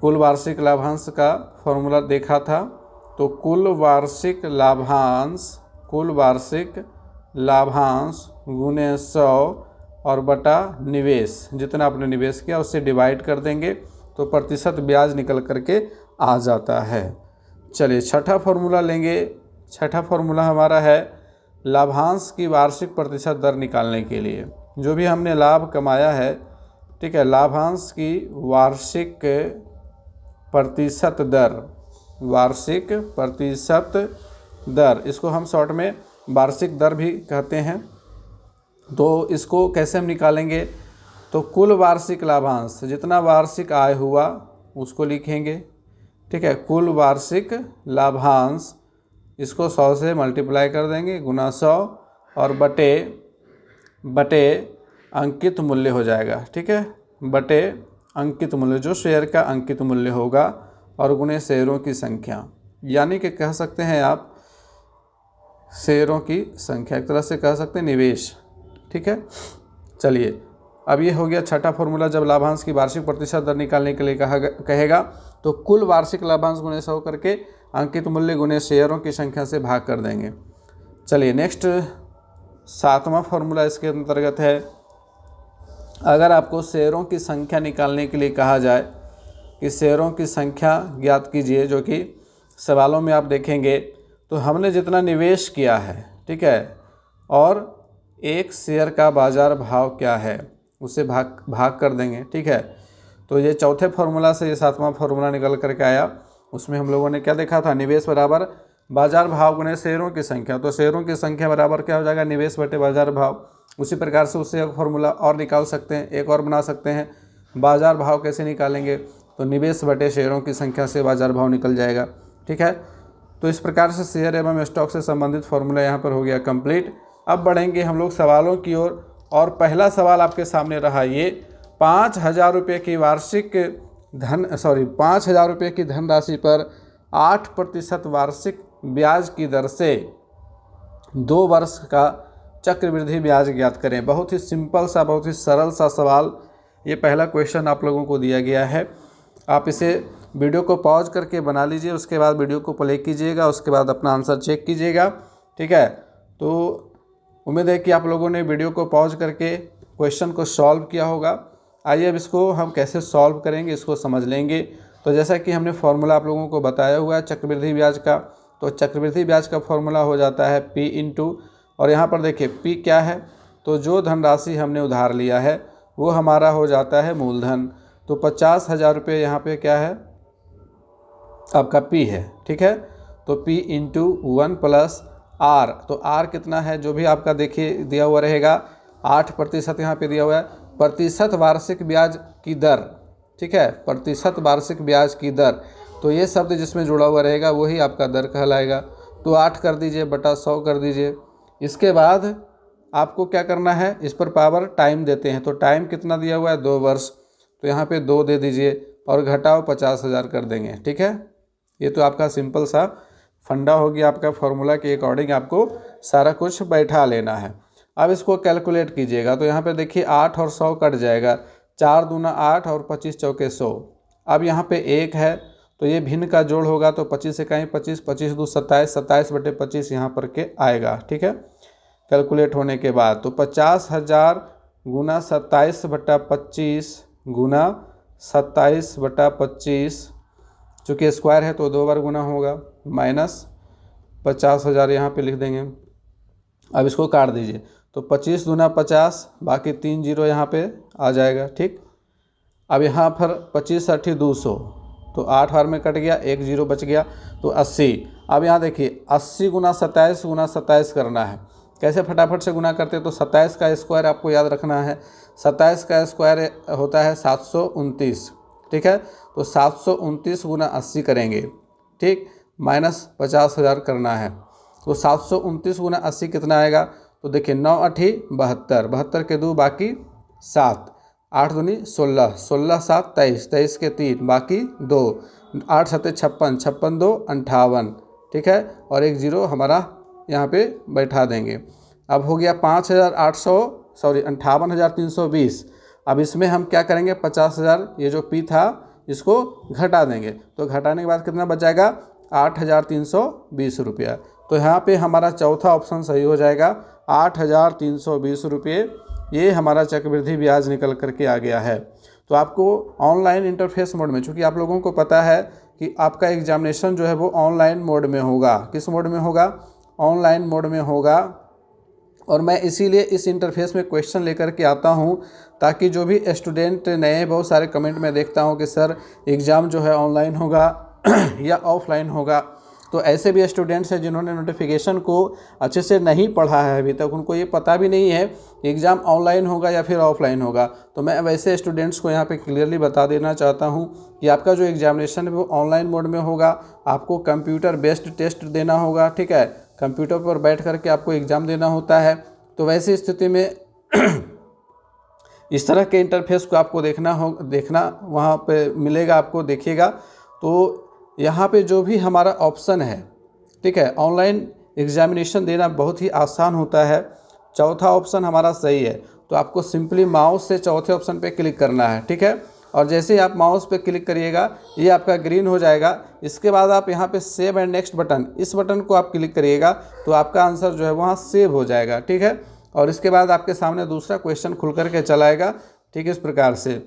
S1: कुल वार्षिक लाभांश का फॉर्मूला देखा था, तो कुल वार्षिक लाभांश गुने 100 और बटा निवेश, जितना आपने निवेश किया उससे डिवाइड कर देंगे तो प्रतिशत ब्याज निकल करके आ जाता है। चलिए छठा फॉर्मूला लेंगे। छठा फॉर्मूला हमारा है लाभांश की वार्षिक प्रतिशत दर निकालने के लिए। जो भी हमने लाभ कमाया है, ठीक है, लाभांश की वार्षिक प्रतिशत दर, इसको हम शॉर्ट में वार्षिक दर भी कहते हैं। तो इसको कैसे हम निकालेंगे, तो कुल वार्षिक लाभांश, जितना वार्षिक आय हुआ उसको लिखेंगे, ठीक है, कुल वार्षिक लाभांश, इसको 100 से मल्टीप्लाई कर देंगे गुना 100 और बटे अंकित मूल्य हो जाएगा, ठीक है, बटे अंकित मूल्य, जो शेयर का अंकित मूल्य होगा, और गुने शेयरों की संख्या, यानी कि कह सकते हैं आप शेयरों की संख्या, एक तरह से कह सकते हैं निवेश, ठीक है। चलिए अब ये हो गया छठा फॉर्मूला। जब लाभांश की वार्षिक प्रतिशत दर निकालने के लिए कहेगा तो कुल वार्षिक लाभांश गुने 100 करके अंकित मूल्य गुने शेयरों की संख्या से भाग कर देंगे। चलिए नेक्स्ट सातवां फॉर्मूला इसके अंतर्गत है, अगर आपको शेयरों की संख्या निकालने के लिए कहा जाए कि शेयरों की संख्या ज्ञात कीजिए, जो कि सवालों में आप देखेंगे, तो हमने जितना निवेश किया है, ठीक है, और एक शेयर का बाजार भाव क्या है उसे भाग कर देंगे, ठीक है। तो ये चौथे फार्मूला से ये सातवां फार्मूला निकल करके आया। उसमें हम लोगों ने क्या देखा था, निवेश बराबर बाजार भाव गुने शेयरों की संख्या, तो शेयरों की संख्या बराबर क्या हो जाएगा, निवेश बटे बाजार भाव। उसी प्रकार से उससे एक फार्मूला और निकाल सकते हैं, एक और बना सकते हैं। बाजार भाव कैसे निकालेंगे, तो निवेश बटे शेयरों की संख्या से बाजार भाव निकल जाएगा, ठीक है। तो इस प्रकार से शेयर एवं स्टॉक से संबंधित फार्मूला यहाँ पर हो गया कंप्लीट। अब बढ़ेंगे हम लोग सवालों की ओर, और पहला सवाल आपके सामने रहा ये 5,000 रुपये की 5,000 रुपये की धनराशि पर 8% वार्षिक ब्याज की दर से 2 वर्ष का चक्रवृद्धि ब्याज ज्ञात करें। बहुत ही सिंपल सा, बहुत ही सरल सा सवाल, ये पहला क्वेश्चन आप लोगों को दिया गया है। आप इसे वीडियो को पॉज करके बना लीजिए, उसके बाद वीडियो को प्ले कीजिएगा, उसके बाद अपना आंसर चेक कीजिएगा, ठीक है। तो उम्मीद है कि आप लोगों ने वीडियो को पॉज करके क्वेश्चन को सॉल्व किया होगा। आइए अब इसको हम कैसे सॉल्व करेंगे इसको समझ लेंगे। तो जैसा कि हमने फार्मूला आप लोगों को बताया हुआ है चक्रवृद्धि ब्याज का, तो चक्रवृद्धि ब्याज का फार्मूला हो जाता है P इंटू, और यहाँ पर देखिए P क्या है, तो जो धनराशि हमने उधार लिया है वो हमारा हो जाता है मूलधन। तो 50,000 रुपये यहाँ पे क्या है, आपका P है, ठीक है। तो P इंटू 1 प्लस R, तो R कितना है, जो भी आपका देखिए दिया हुआ रहेगा 8% यहाँ पे दिया हुआ है, प्रतिशत वार्षिक ब्याज की दर, ठीक है, प्रतिशत वार्षिक ब्याज की दर। तो ये शब्द जिसमें जुड़ा हुआ रहेगा वही आपका दर कहलाएगा। तो 8 कर दीजिए बटा 100 कर दीजिए। इसके बाद आपको क्या करना है, इस पर पावर टाइम देते हैं, तो टाइम कितना दिया हुआ है 2 वर्ष, तो यहाँ पे 2 दे दीजिए और घटाओ 50,000 कर देंगे, ठीक है। ये तो आपका सिंपल सा फंडा हो गया, आपका फार्मूला के अकॉर्डिंग आपको सारा कुछ बैठा लेना है। अब इसको कैलकुलेट कीजिएगा, तो यहाँ पे देखिए 8 और 100 कट जाएगा, 4 दूना 8 और 25 चौके 100। अब यहाँ पे 1 है तो ये भिन्न का जोड़ होगा, तो 25 से कहीं 25, 25 दू 27, 27 बटे 25 यहाँ पर के आएगा, ठीक है। कैलकुलेट होने के बाद तो 50,000 गुना 27 बटा 25 गुना 27 बटा 25, चूँकि स्क्वायर है तो 2 बार गुना होगा, माइनस 50,000 यहाँ पे लिख देंगे। अब इसको काट दीजिए, तो 25 दूना 50, बाकी 3 जीरो यहाँ पे आ जाएगा, ठीक। अब यहाँ पर 25 × 8 200, तो 8 बार में कट गया, 1 जीरो बच गया, तो 80। अब यहाँ देखिए 80 गुना 27 करना है, कैसे फटाफट से गुना करते हैं, तो 27 का स्क्वायर आपको याद रखना है, 27 का स्क्वायर होता है 729, ठीक है। तो 729 गुना 80 करेंगे, ठीक, माइनस 50,000 करना है। तो 729 गुना 80 कितना आएगा, तो देखिए 9 8 72, 72 के 2 बाकी 7, 8 दूनी 16, 16 7 23, 23 के 3 बाकी 2, 8 7 56, 56 2 58, ठीक है, और 1 जीरो हमारा यहाँ पे बैठा देंगे। अब हो गया 58,320। अब इसमें हम क्या करेंगे, 50,000 ये जो P था इसको घटा देंगे, तो घटाने के बाद कितना बच जाएगा, 8,320 रुपया। तो यहाँ पे हमारा चौथा ऑप्शन सही हो जाएगा, 8,320 रुपये ये हमारा चक्रवृद्धि ब्याज निकल करके आ गया है। तो आपको ऑनलाइन इंटरफेस मोड में, चूँकि आप लोगों को पता है कि आपका एग्जामिनेशन जो है वो ऑनलाइन मोड में होगा। किस मोड में होगा? ऑनलाइन मोड में होगा। और मैं इसीलिए इस इंटरफेस में क्वेश्चन लेकर के आता हूं, ताकि जो भी स्टूडेंट नए, बहुत सारे कमेंट में देखता हूं कि सर एग्ज़ाम जो है ऑनलाइन होगा या ऑफलाइन होगा। तो ऐसे भी स्टूडेंट्स हैं जिन्होंने नोटिफिकेशन को अच्छे से नहीं पढ़ा है अभी तक, उनको ये पता भी नहीं है कि एग्ज़ाम ऑनलाइन होगा या फिर ऑफलाइन होगा। तो मैं वैसे स्टूडेंट्स को यहाँ पे क्लियरली बता देना चाहता हूँ कि आपका जो एग्जामिनेशन है वो ऑनलाइन मोड में होगा। आपको कंप्यूटर बेस्ड टेस्ट देना होगा, ठीक है, कंप्यूटर पर बैठ करके आपको एग्ज़ाम देना होता है। तो वैसी स्थिति में इस तरह के इंटरफेस को आपको देखना वहाँ पे मिलेगा, आपको देखिएगा। तो यहाँ पे जो भी हमारा ऑप्शन है, ठीक है, ऑनलाइन एग्जामिनेशन देना बहुत ही आसान होता है। चौथा ऑप्शन हमारा सही है। तो आपको सिंपली माउस से चौथे ऑप्शन पे क्लिक करना है, ठीक है। और जैसे ही आप माउस पे क्लिक करिएगा ये आपका ग्रीन हो जाएगा। इसके बाद आप यहाँ पे सेव एंड नेक्स्ट बटन, इस बटन को आप क्लिक करिएगा तो आपका आंसर जो है वहाँ सेव हो जाएगा, ठीक है। और इसके बाद आपके सामने दूसरा क्वेश्चन खुल करके चला आएगा, ठीक है, इस प्रकार से।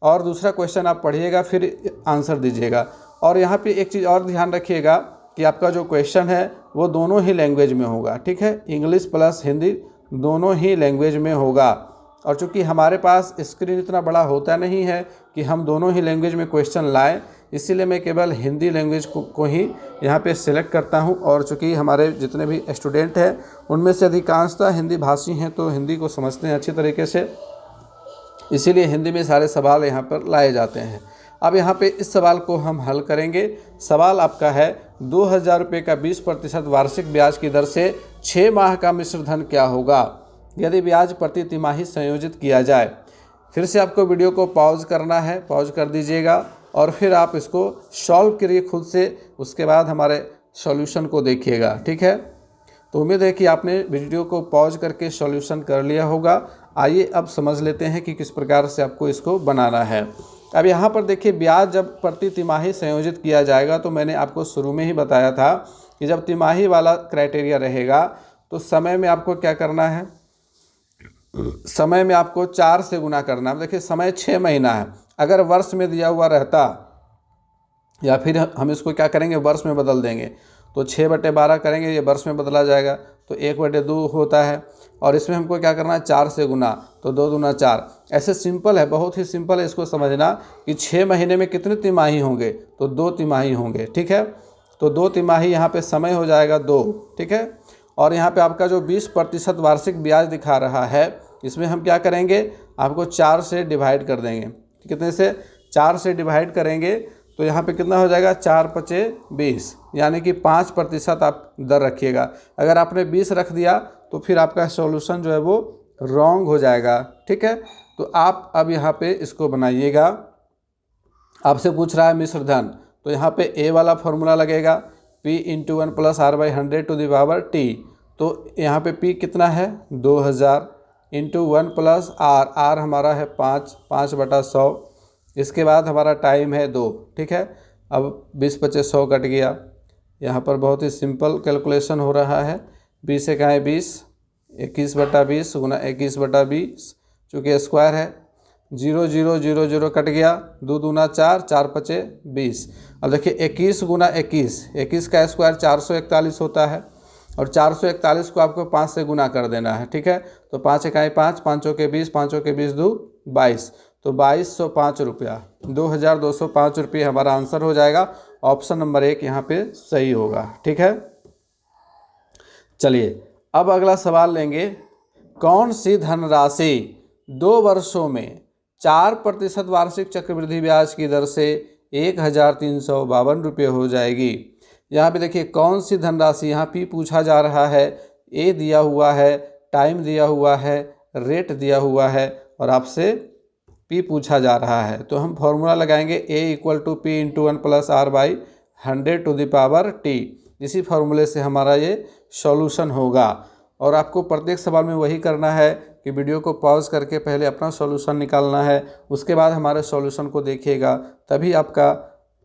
S1: और दूसरा क्वेश्चन आप पढ़िएगा, फिर आंसर दीजिएगा। और यहाँ पे एक चीज़ और ध्यान रखिएगा कि आपका जो क्वेश्चन है वो दोनों ही लैंग्वेज में होगा, ठीक है, इंग्लिश प्लस हिंदी दोनों ही लैंग्वेज में होगा। और चूँकि हमारे पास स्क्रीन इतना बड़ा होता नहीं है कि हम दोनों ही लैंग्वेज में क्वेश्चन लाएं, इसीलिए मैं केवल हिंदी लैंग्वेज को ही यहाँ पे सिलेक्ट करता हूँ। और चूँकि हमारे जितने भी स्टूडेंट हैं उनमें से अधिकांशतः हिंदी भाषी हैं, तो हिंदी को समझते हैं अच्छी तरीके से, इसीलिए हिंदी में सारे सवाल यहाँ पर लाए जाते हैं। अब यहाँ पे इस सवाल को हम हल करेंगे। सवाल आपका है 2,000 रुपये का 20% वार्षिक ब्याज की दर से 6 माह का मिश्र धन क्या होगा यदि ब्याज प्रति तिमाही संयोजित किया जाए। फिर से आपको वीडियो को पॉज करना है, पॉज कर दीजिएगा और फिर आप इसको सॉल्व करिए खुद से, उसके बाद हमारे सॉल्यूशन को देखिएगा, ठीक है। तो उम्मीद है कि आपने वीडियो को पॉज करके सॉल्यूशन कर लिया होगा। आइए अब समझ लेते हैं कि किस प्रकार से आपको इसको बनाना है। अब यहाँ पर देखिए, ब्याज जब प्रति तिमाही संयोजित किया जाएगा, तो मैंने आपको शुरू में ही बताया था कि जब तिमाही वाला क्राइटेरिया रहेगा तो समय में आपको क्या करना है, समय में आपको 4 से गुना करना है। देखिए समय 6 महीना है, अगर वर्ष में दिया हुआ रहता, या फिर हम इसको क्या करेंगे वर्ष में बदल देंगे, तो 6/12 करेंगे, ये वर्ष में बदला जाएगा, तो 1/2 होता है। और इसमें हमको क्या करना है 4 से गुना, तो 2 दूना 4। ऐसे सिंपल है, बहुत ही सिंपल है इसको समझना कि 6 महीने में कितने तिमाही होंगे, तो 2 तिमाही होंगे, ठीक है। तो 2 तिमाही यहाँ पे समय हो जाएगा 2, ठीक है। और यहाँ पे आपका जो 20% वार्षिक ब्याज दिखा रहा है, इसमें हम क्या करेंगे, आपको 4 से डिवाइड कर देंगे। कितने से? 4 से डिवाइड करेंगे तो यहाँ पे कितना हो जाएगा, 4×5 = 20, यानी कि 5% आप दर रखिएगा। अगर आपने 20 रख दिया तो फिर आपका सॉल्यूशन जो है वो रॉन्ग हो जाएगा, ठीक है। तो आप अब यहाँ पे इसको बनाइएगा। आपसे पूछ रहा है मिश्र धन, तो यहाँ पे ए वाला फॉर्मूला लगेगा, P × 1 + R/100⁻T। तो यहाँ पे P कितना है 2000 × 1 + R हमारा है 5/100। इसके बाद हमारा टाइम है 2, ठीक है। अब 20×5 = 100 कट गया। यहाँ पर बहुत ही सिंपल कैलकुलेशन हो रहा है। 20 से कहाँ है 20, 21/20 × 21/20, चूँकि स्क्वायर है, 0 0 0 0 कट गया, 2 दूना 4, 4×5 = 20। अब देखिए 21 × 21, 21 का स्क्वायर 441 होता है, और 441 को आपको 5 से गुना कर देना है, ठीक है। तो 5 × 5, 5 × 20, 5 × 20 = 2 22, तो 2205 रुपया, 2205 रुपये हमारा आंसर हो जाएगा। ऑप्शन नंबर 1 यहाँ पे सही होगा, ठीक है। चलिए अब अगला सवाल लेंगे। कौन सी धनराशि 2 वर्षों में 4% वार्षिक चक्रवृद्धि ब्याज की दर से 1,352 रुपये हो जाएगी। यहाँ पे देखिए कौन सी धनराशि, यहाँ P पूछा जा रहा है, A दिया हुआ है, टाइम दिया हुआ है, रेट दिया हुआ है, और आपसे P पूछा जा रहा है। तो हम फॉर्मूला लगाएंगे A = P × 1 + R/100⁻T। इसी फार्मूले से हमारा ये सॉल्यूशन होगा। और आपको प्रत्येक सवाल में वही करना है कि वीडियो को पॉज करके पहले अपना सॉल्यूशन निकालना है, उसके बाद हमारे सॉल्यूशन को देखिएगा, तभी आपका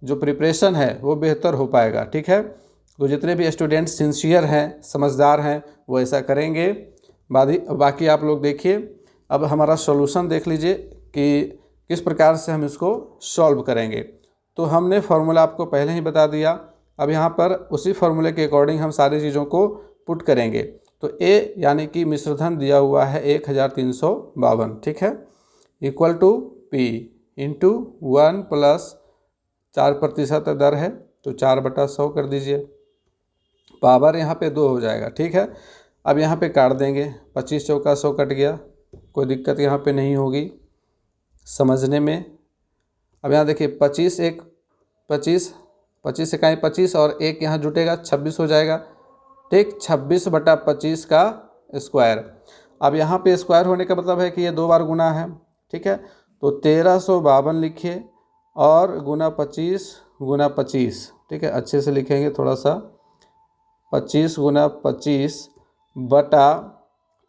S1: जो प्रिपरेशन है वो बेहतर हो पाएगा। ठीक है, तो जितने भी स्टूडेंट सिंसियर हैं, समझदार हैं, वो ऐसा करेंगे। बाकी आप लोग देखिए, अब हमारा सॉल्यूशन देख लीजिए कि किस प्रकार से हम इसको सॉल्व करेंगे। तो हमने फार्मूला आपको पहले ही बता दिया। अब यहाँ पर उसी फार्मूले के अकॉर्डिंग हम सारी चीज़ों को पुट करेंगे। तो ए यानी कि मिश्रधन दिया हुआ है 1352, ठीक है, equal to P into 1 plus 4% दर है तो 4/100 कर दीजिए। पावर यहाँ पे 2 हो जाएगा। ठीक है, अब यहाँ पे काट देंगे, 25 चौका 100 कट गया, कोई दिक्कत यहाँ पे नहीं होगी समझने में। अब यहाँ देखिए 25 इकाई 25 और 1 यहाँ जुटेगा 26 हो जाएगा। ठीक, 26/25 का स्क्वायर। अब यहाँ पे स्क्वायर होने का मतलब है कि ये 2 बार गुना है। ठीक है, तो 1352 लिखिए और गुना 25 ठीक है, अच्छे से लिखेंगे थोड़ा सा, 25 गुना 25 बटा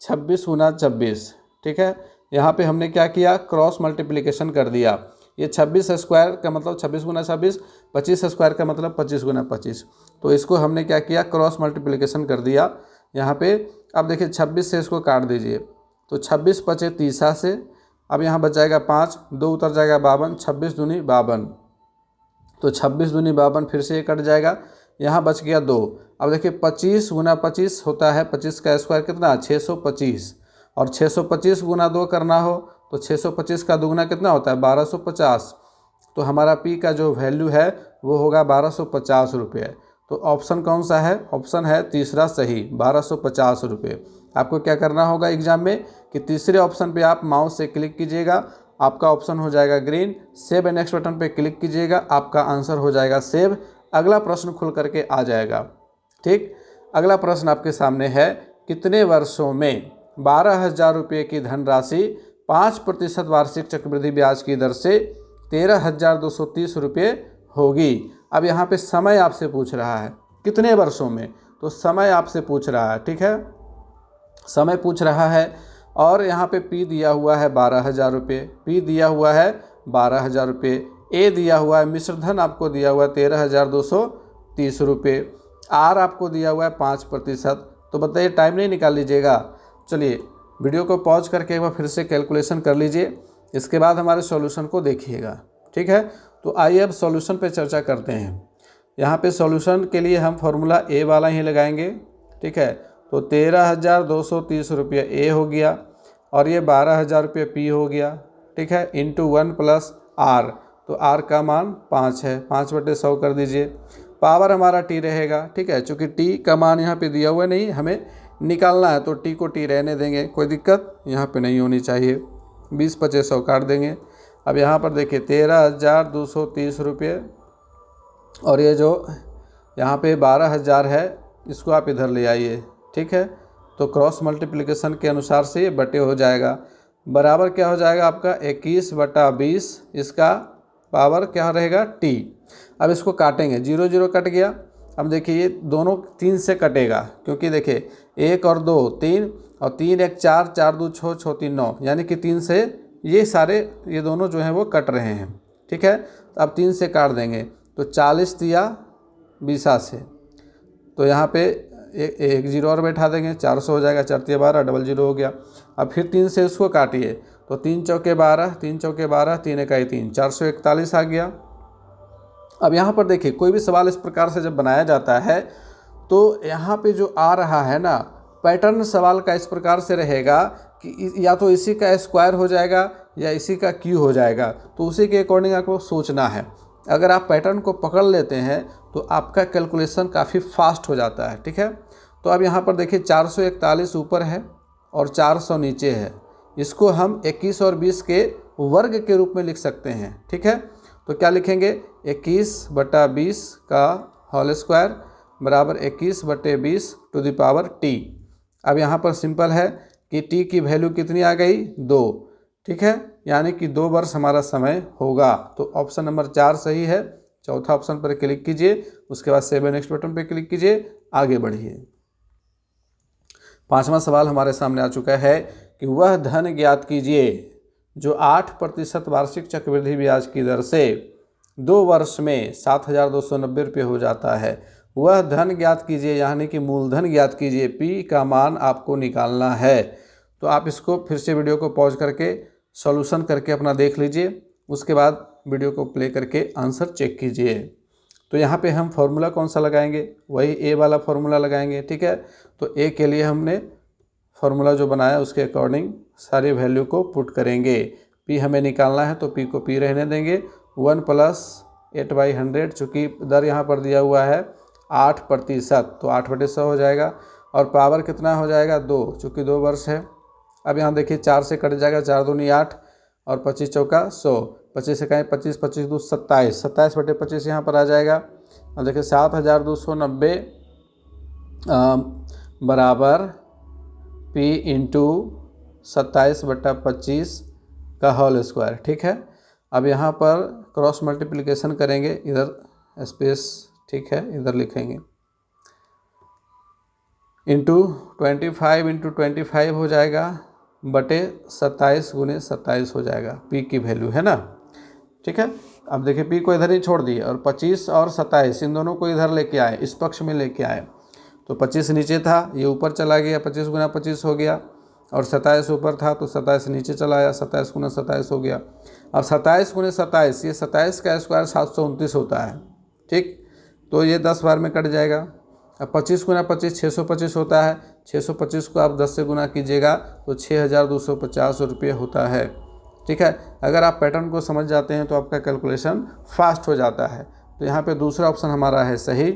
S1: 26 गुना 26। ठीक है, यहाँ पे हमने क्या किया, क्रॉस मल्टीप्लिकेशन कर दिया। ये 26 स्क्वायर का मतलब 26 गुना 26, 25 स्क्वायर का मतलब 25 गुना 25। तो इसको हमने क्या किया, क्रॉस मल्टीप्लिकेशन कर दिया यहाँ पे। अब देखिए 26 से इसको काट दीजिए, तो 26 बचे 30 से, अब यहाँ बच जाएगा 5, 2 उतर जाएगा 52, 26 दूनी 52, तो 26 दूनी 52 फिर से ये कट जाएगा, यहाँ बच गया 2। अब देखिए 25 गुना 25 होता है, 25 का स्क्वायर कितना, 625, और 625 गुना 2 करना हो तो 625 का दुगना कितना होता है, 1250। तो हमारा पी का जो वैल्यू है वो होगा 1250 रुपये। तो ऑप्शन कौन सा है, ऑप्शन है तीसरा सही, 1250 रुपये। आपको क्या करना होगा एग्जाम में कि तीसरे ऑप्शन पे आप माउस से क्लिक कीजिएगा, आपका ऑप्शन हो जाएगा green, save and next button पे क्लिक कीजिएगा, आपका आंसर हो जाएगा सेव। अगला प्रश्न खुल करके आ जाएगा। ठीक, अगला प्रश्न आपके सामने है, कितने वर्षों में 12,000 रुपये की धनराशि 5% वार्षिक चक्रवृद्धि ब्याज की दर से 13,230 रुपये होगी। अब यहाँ पे समय आपसे पूछ रहा है कितने वर्षों में, तो समय आपसे पूछ रहा है। ठीक है, समय पूछ रहा है और यहाँ पे पी दिया हुआ है 12,000 रुपये, पी दिया हुआ है 12,000 रुपये, ए दिया हुआ है मिश्रधन आपको दिया हुआ है 13,230 रुपये, आर आपको दिया हुआ है 5%। तो बताइए, टाइम नहीं निकाल लीजिएगा। चलिए वीडियो को पॉज करके एक बार फिर से कैलकुलेशन कर लीजिए, इसके बाद हमारे सॉल्यूशन को देखिएगा। ठीक है, तो आइए अब सॉल्यूशन पे चर्चा करते हैं। यहाँ पे सॉल्यूशन के लिए हम फार्मूला ए वाला ही लगाएंगे। ठीक है, तो 13,230 रुपये ए हो गया और ये 12,000 रुपये पी हो गया। ठीक है, इंटू 1 प्लस आर, तो आर का मान 5 है, 5/100 कर दीजिए। पावर हमारा टी रहेगा। ठीक है, चूँकि टी का मान यहाँ पे दिया हुआ नहीं, हमें निकालना है तो टी को टी रहने देंगे, कोई दिक्कत यहाँ पे नहीं होनी चाहिए। 20/100 काट देंगे। अब यहाँ पर देखिए 13,230 रुपये और ये जो यहाँ पे 12,000 है इसको आप इधर ले आइए। ठीक है, तो क्रॉस मल्टीप्लिकेशन के अनुसार से ये बटे हो जाएगा, बराबर क्या हो जाएगा आपका 21/20, इसका पावर क्या रहेगा टी। अब इसको काटेंगे, 0 0 कट गया। अब देखिए ये दोनों 3 से कटेगा, क्योंकि देखिए 1 और 2 3 और 3 1 4, 4 2 6, 6 3 9, यानी कि 3 से ये दोनों जो हैं वो कट रहे हैं। ठीक है, तो अब 3 से काट देंगे, तो 40 दिया 20 से, तो यहाँ पे एक 0 और बैठा देंगे, 400 हो जाएगा, 4 3 12, 00 हो गया। अब फिर 3 से इसको काटिए, तो 3 चौके 12, 3 चौके 12, 3 इकाई 3, 441 आ गया। अब यहाँ पर देखिए कोई भी सवाल इस प्रकार से जब बनाया जाता है तो यहाँ पे जो आ रहा है ना पैटर्न सवाल का इस प्रकार से रहेगा कि या तो इसी का स्क्वायर हो जाएगा या इसी का क्यू हो जाएगा, तो उसी के अकॉर्डिंग आपको सोचना है। अगर आप पैटर्न को पकड़ लेते हैं तो आपका कैलकुलेशन काफ़ी फास्ट हो जाता है। ठीक है, तो अब यहाँ पर देखिए 441 ऊपर है और 400 नीचे है, इसको हम 21 और 20 के वर्ग के रूप में लिख सकते हैं। ठीक है, तो क्या लिखेंगे, 21/20 का होल स्क्वायर बराबर 21/20 टू द पावर टी। अब यहाँ पर सिंपल है कि टी की वैल्यू कितनी आ गई, 2। ठीक है, यानी कि 2 वर्ष हमारा समय होगा। तो ऑप्शन नंबर 4 सही है। चौथा ऑप्शन पर क्लिक कीजिए, उसके बाद सेव नेक्स्ट बटन पर क्लिक कीजिए, आगे बढ़िए। 5वां सवाल हमारे सामने आ चुका है कि वह धन ज्ञात कीजिए जो 8% वार्षिक चक्रवृद्धि ब्याज की दर से 2 वर्ष में 7,290 रुपये हो जाता है, वह धन ज्ञात कीजिए, यानी कि मूलधन ज्ञात कीजिए। P का मान आपको निकालना है। तो आप इसको फिर से वीडियो को पॉज करके सॉल्यूशन करके अपना देख लीजिए, उसके बाद वीडियो को प्ले करके आंसर चेक कीजिए। तो यहाँ पे हम फॉर्मूला कौन सा लगाएंगे, वही A वाला फॉर्मूला लगाएंगे, ठीक है। तो A के लिए हमने फार्मूला जो बनाया उसके अकॉर्डिंग सारी वैल्यू को पुट करेंगे। P हमें निकालना है तो P को P रहने देंगे। 1 + 8/100, चूँकि दर यहाँ पर दिया हुआ है 8%, तो 8/100 हो जाएगा। और पावर कितना हो जाएगा 2, चूँकि 2 वर्ष है। अब यहाँ देखिए 4 से कट जाएगा, 4 दूनी 8 और 25 चौका 100, 25 से कहें 25, 25 दूनी 27, 27/25 यहाँ पर आ जाएगा। अब देखिए 7,290 बराबर P × 27/25 का होल स्क्वायर, ठीक है। अब यहाँ पर क्रॉस मल्टीप्लिकेशन करेंगे, इधर स्पेस, ठीक है, इधर लिखेंगे इंटू 25 × 25 हो जाएगा बटे 27 × 27 हो जाएगा। P की वैल्यू है ना, ठीक है। अब देखिए P को इधर ही छोड़ दिए और 25 और 27 इन दोनों को इधर लेके आए, इस पक्ष में लेके आए। तो 25 नीचे था, ये ऊपर चला गया, 25 × 25 हो गया। और 27 ऊपर था तो 27 नीचे चला आया, 27 × 27 हो गया। अब 27 × 27, ये 27 का स्क्वायर 729 होता है, ठीक। तो ये 10 बार में कट जाएगा। अब 25 × 25 625 होता है, 625 को आप 10 से गुना कीजिएगा तो 6,250 रुपये होता है, ठीक है। अगर आप पैटर्न को समझ जाते हैं तो आपका कैलकुलेशन फास्ट हो जाता है। तो यहाँ पे दूसरा ऑप्शन हमारा है सही,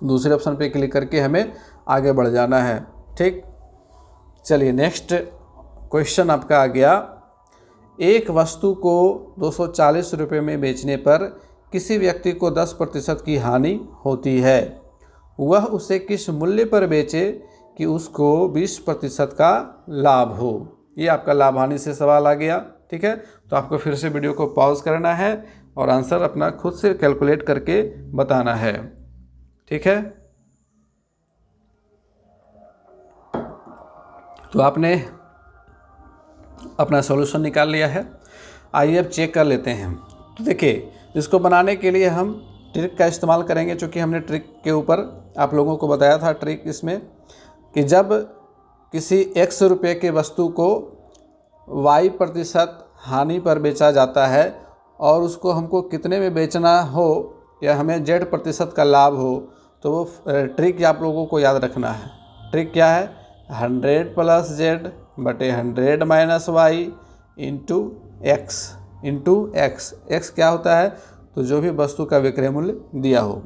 S1: दूसरे ऑप्शन पे क्लिक करके हमें आगे बढ़ जाना है, ठीक। चलिए नेक्स्ट क्वेश्चन आपका आ गया। एक वस्तु को 240 रुपये में बेचने पर किसी व्यक्ति को 10% की हानि होती है, वह उसे किस मूल्य पर बेचे कि उसको 20% का लाभ हो। ये आपका लाभ हानि से सवाल आ गया, ठीक है। तो आपको फिर से वीडियो को पॉज करना है और आंसर अपना खुद से कैलकुलेट करके बताना है, ठीक है। तो आपने अपना सॉल्यूशन निकाल लिया है, आइए अब चेक कर लेते हैं। तो देखिए इसको बनाने के लिए हम ट्रिक का इस्तेमाल करेंगे, चूँकि हमने ट्रिक के ऊपर आप लोगों को बताया था ट्रिक इसमें कि जब किसी x रुपये के वस्तु को y% हानि पर बेचा जाता है और उसको हमको कितने में बेचना हो या हमें z% का लाभ हो, तो वो ट्रिक आप लोगों को याद रखना है। ट्रिक क्या है, 100 + z बटे 100 - y इंटू x क्या होता है, तो जो भी वस्तु का विक्रय मूल्य दिया हो,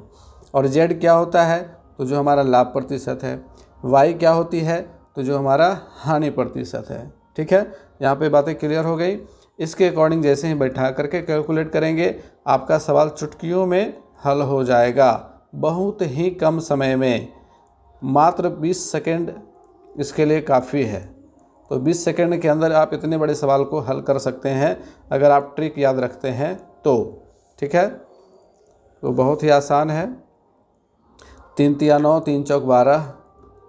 S1: और z क्या होता है, तो जो हमारा लाभ प्रतिशत है, y क्या होती है, तो जो हमारा हानि प्रतिशत है, ठीक है। यहाँ पे बातें क्लियर हो गई। इसके अकॉर्डिंग जैसे ही बैठा करके कैलकुलेट करेंगे, आपका सवाल चुटकियों में हल हो जाएगा, बहुत ही कम समय में, मात्र 20 सेकंड इसके लिए काफ़ी है। तो 20 सेकंड के अंदर आप इतने बड़े सवाल को हल कर सकते हैं अगर आप ट्रिक याद रखते हैं तो, ठीक है। तो बहुत ही आसान है। 3 × 9, 3 × 12,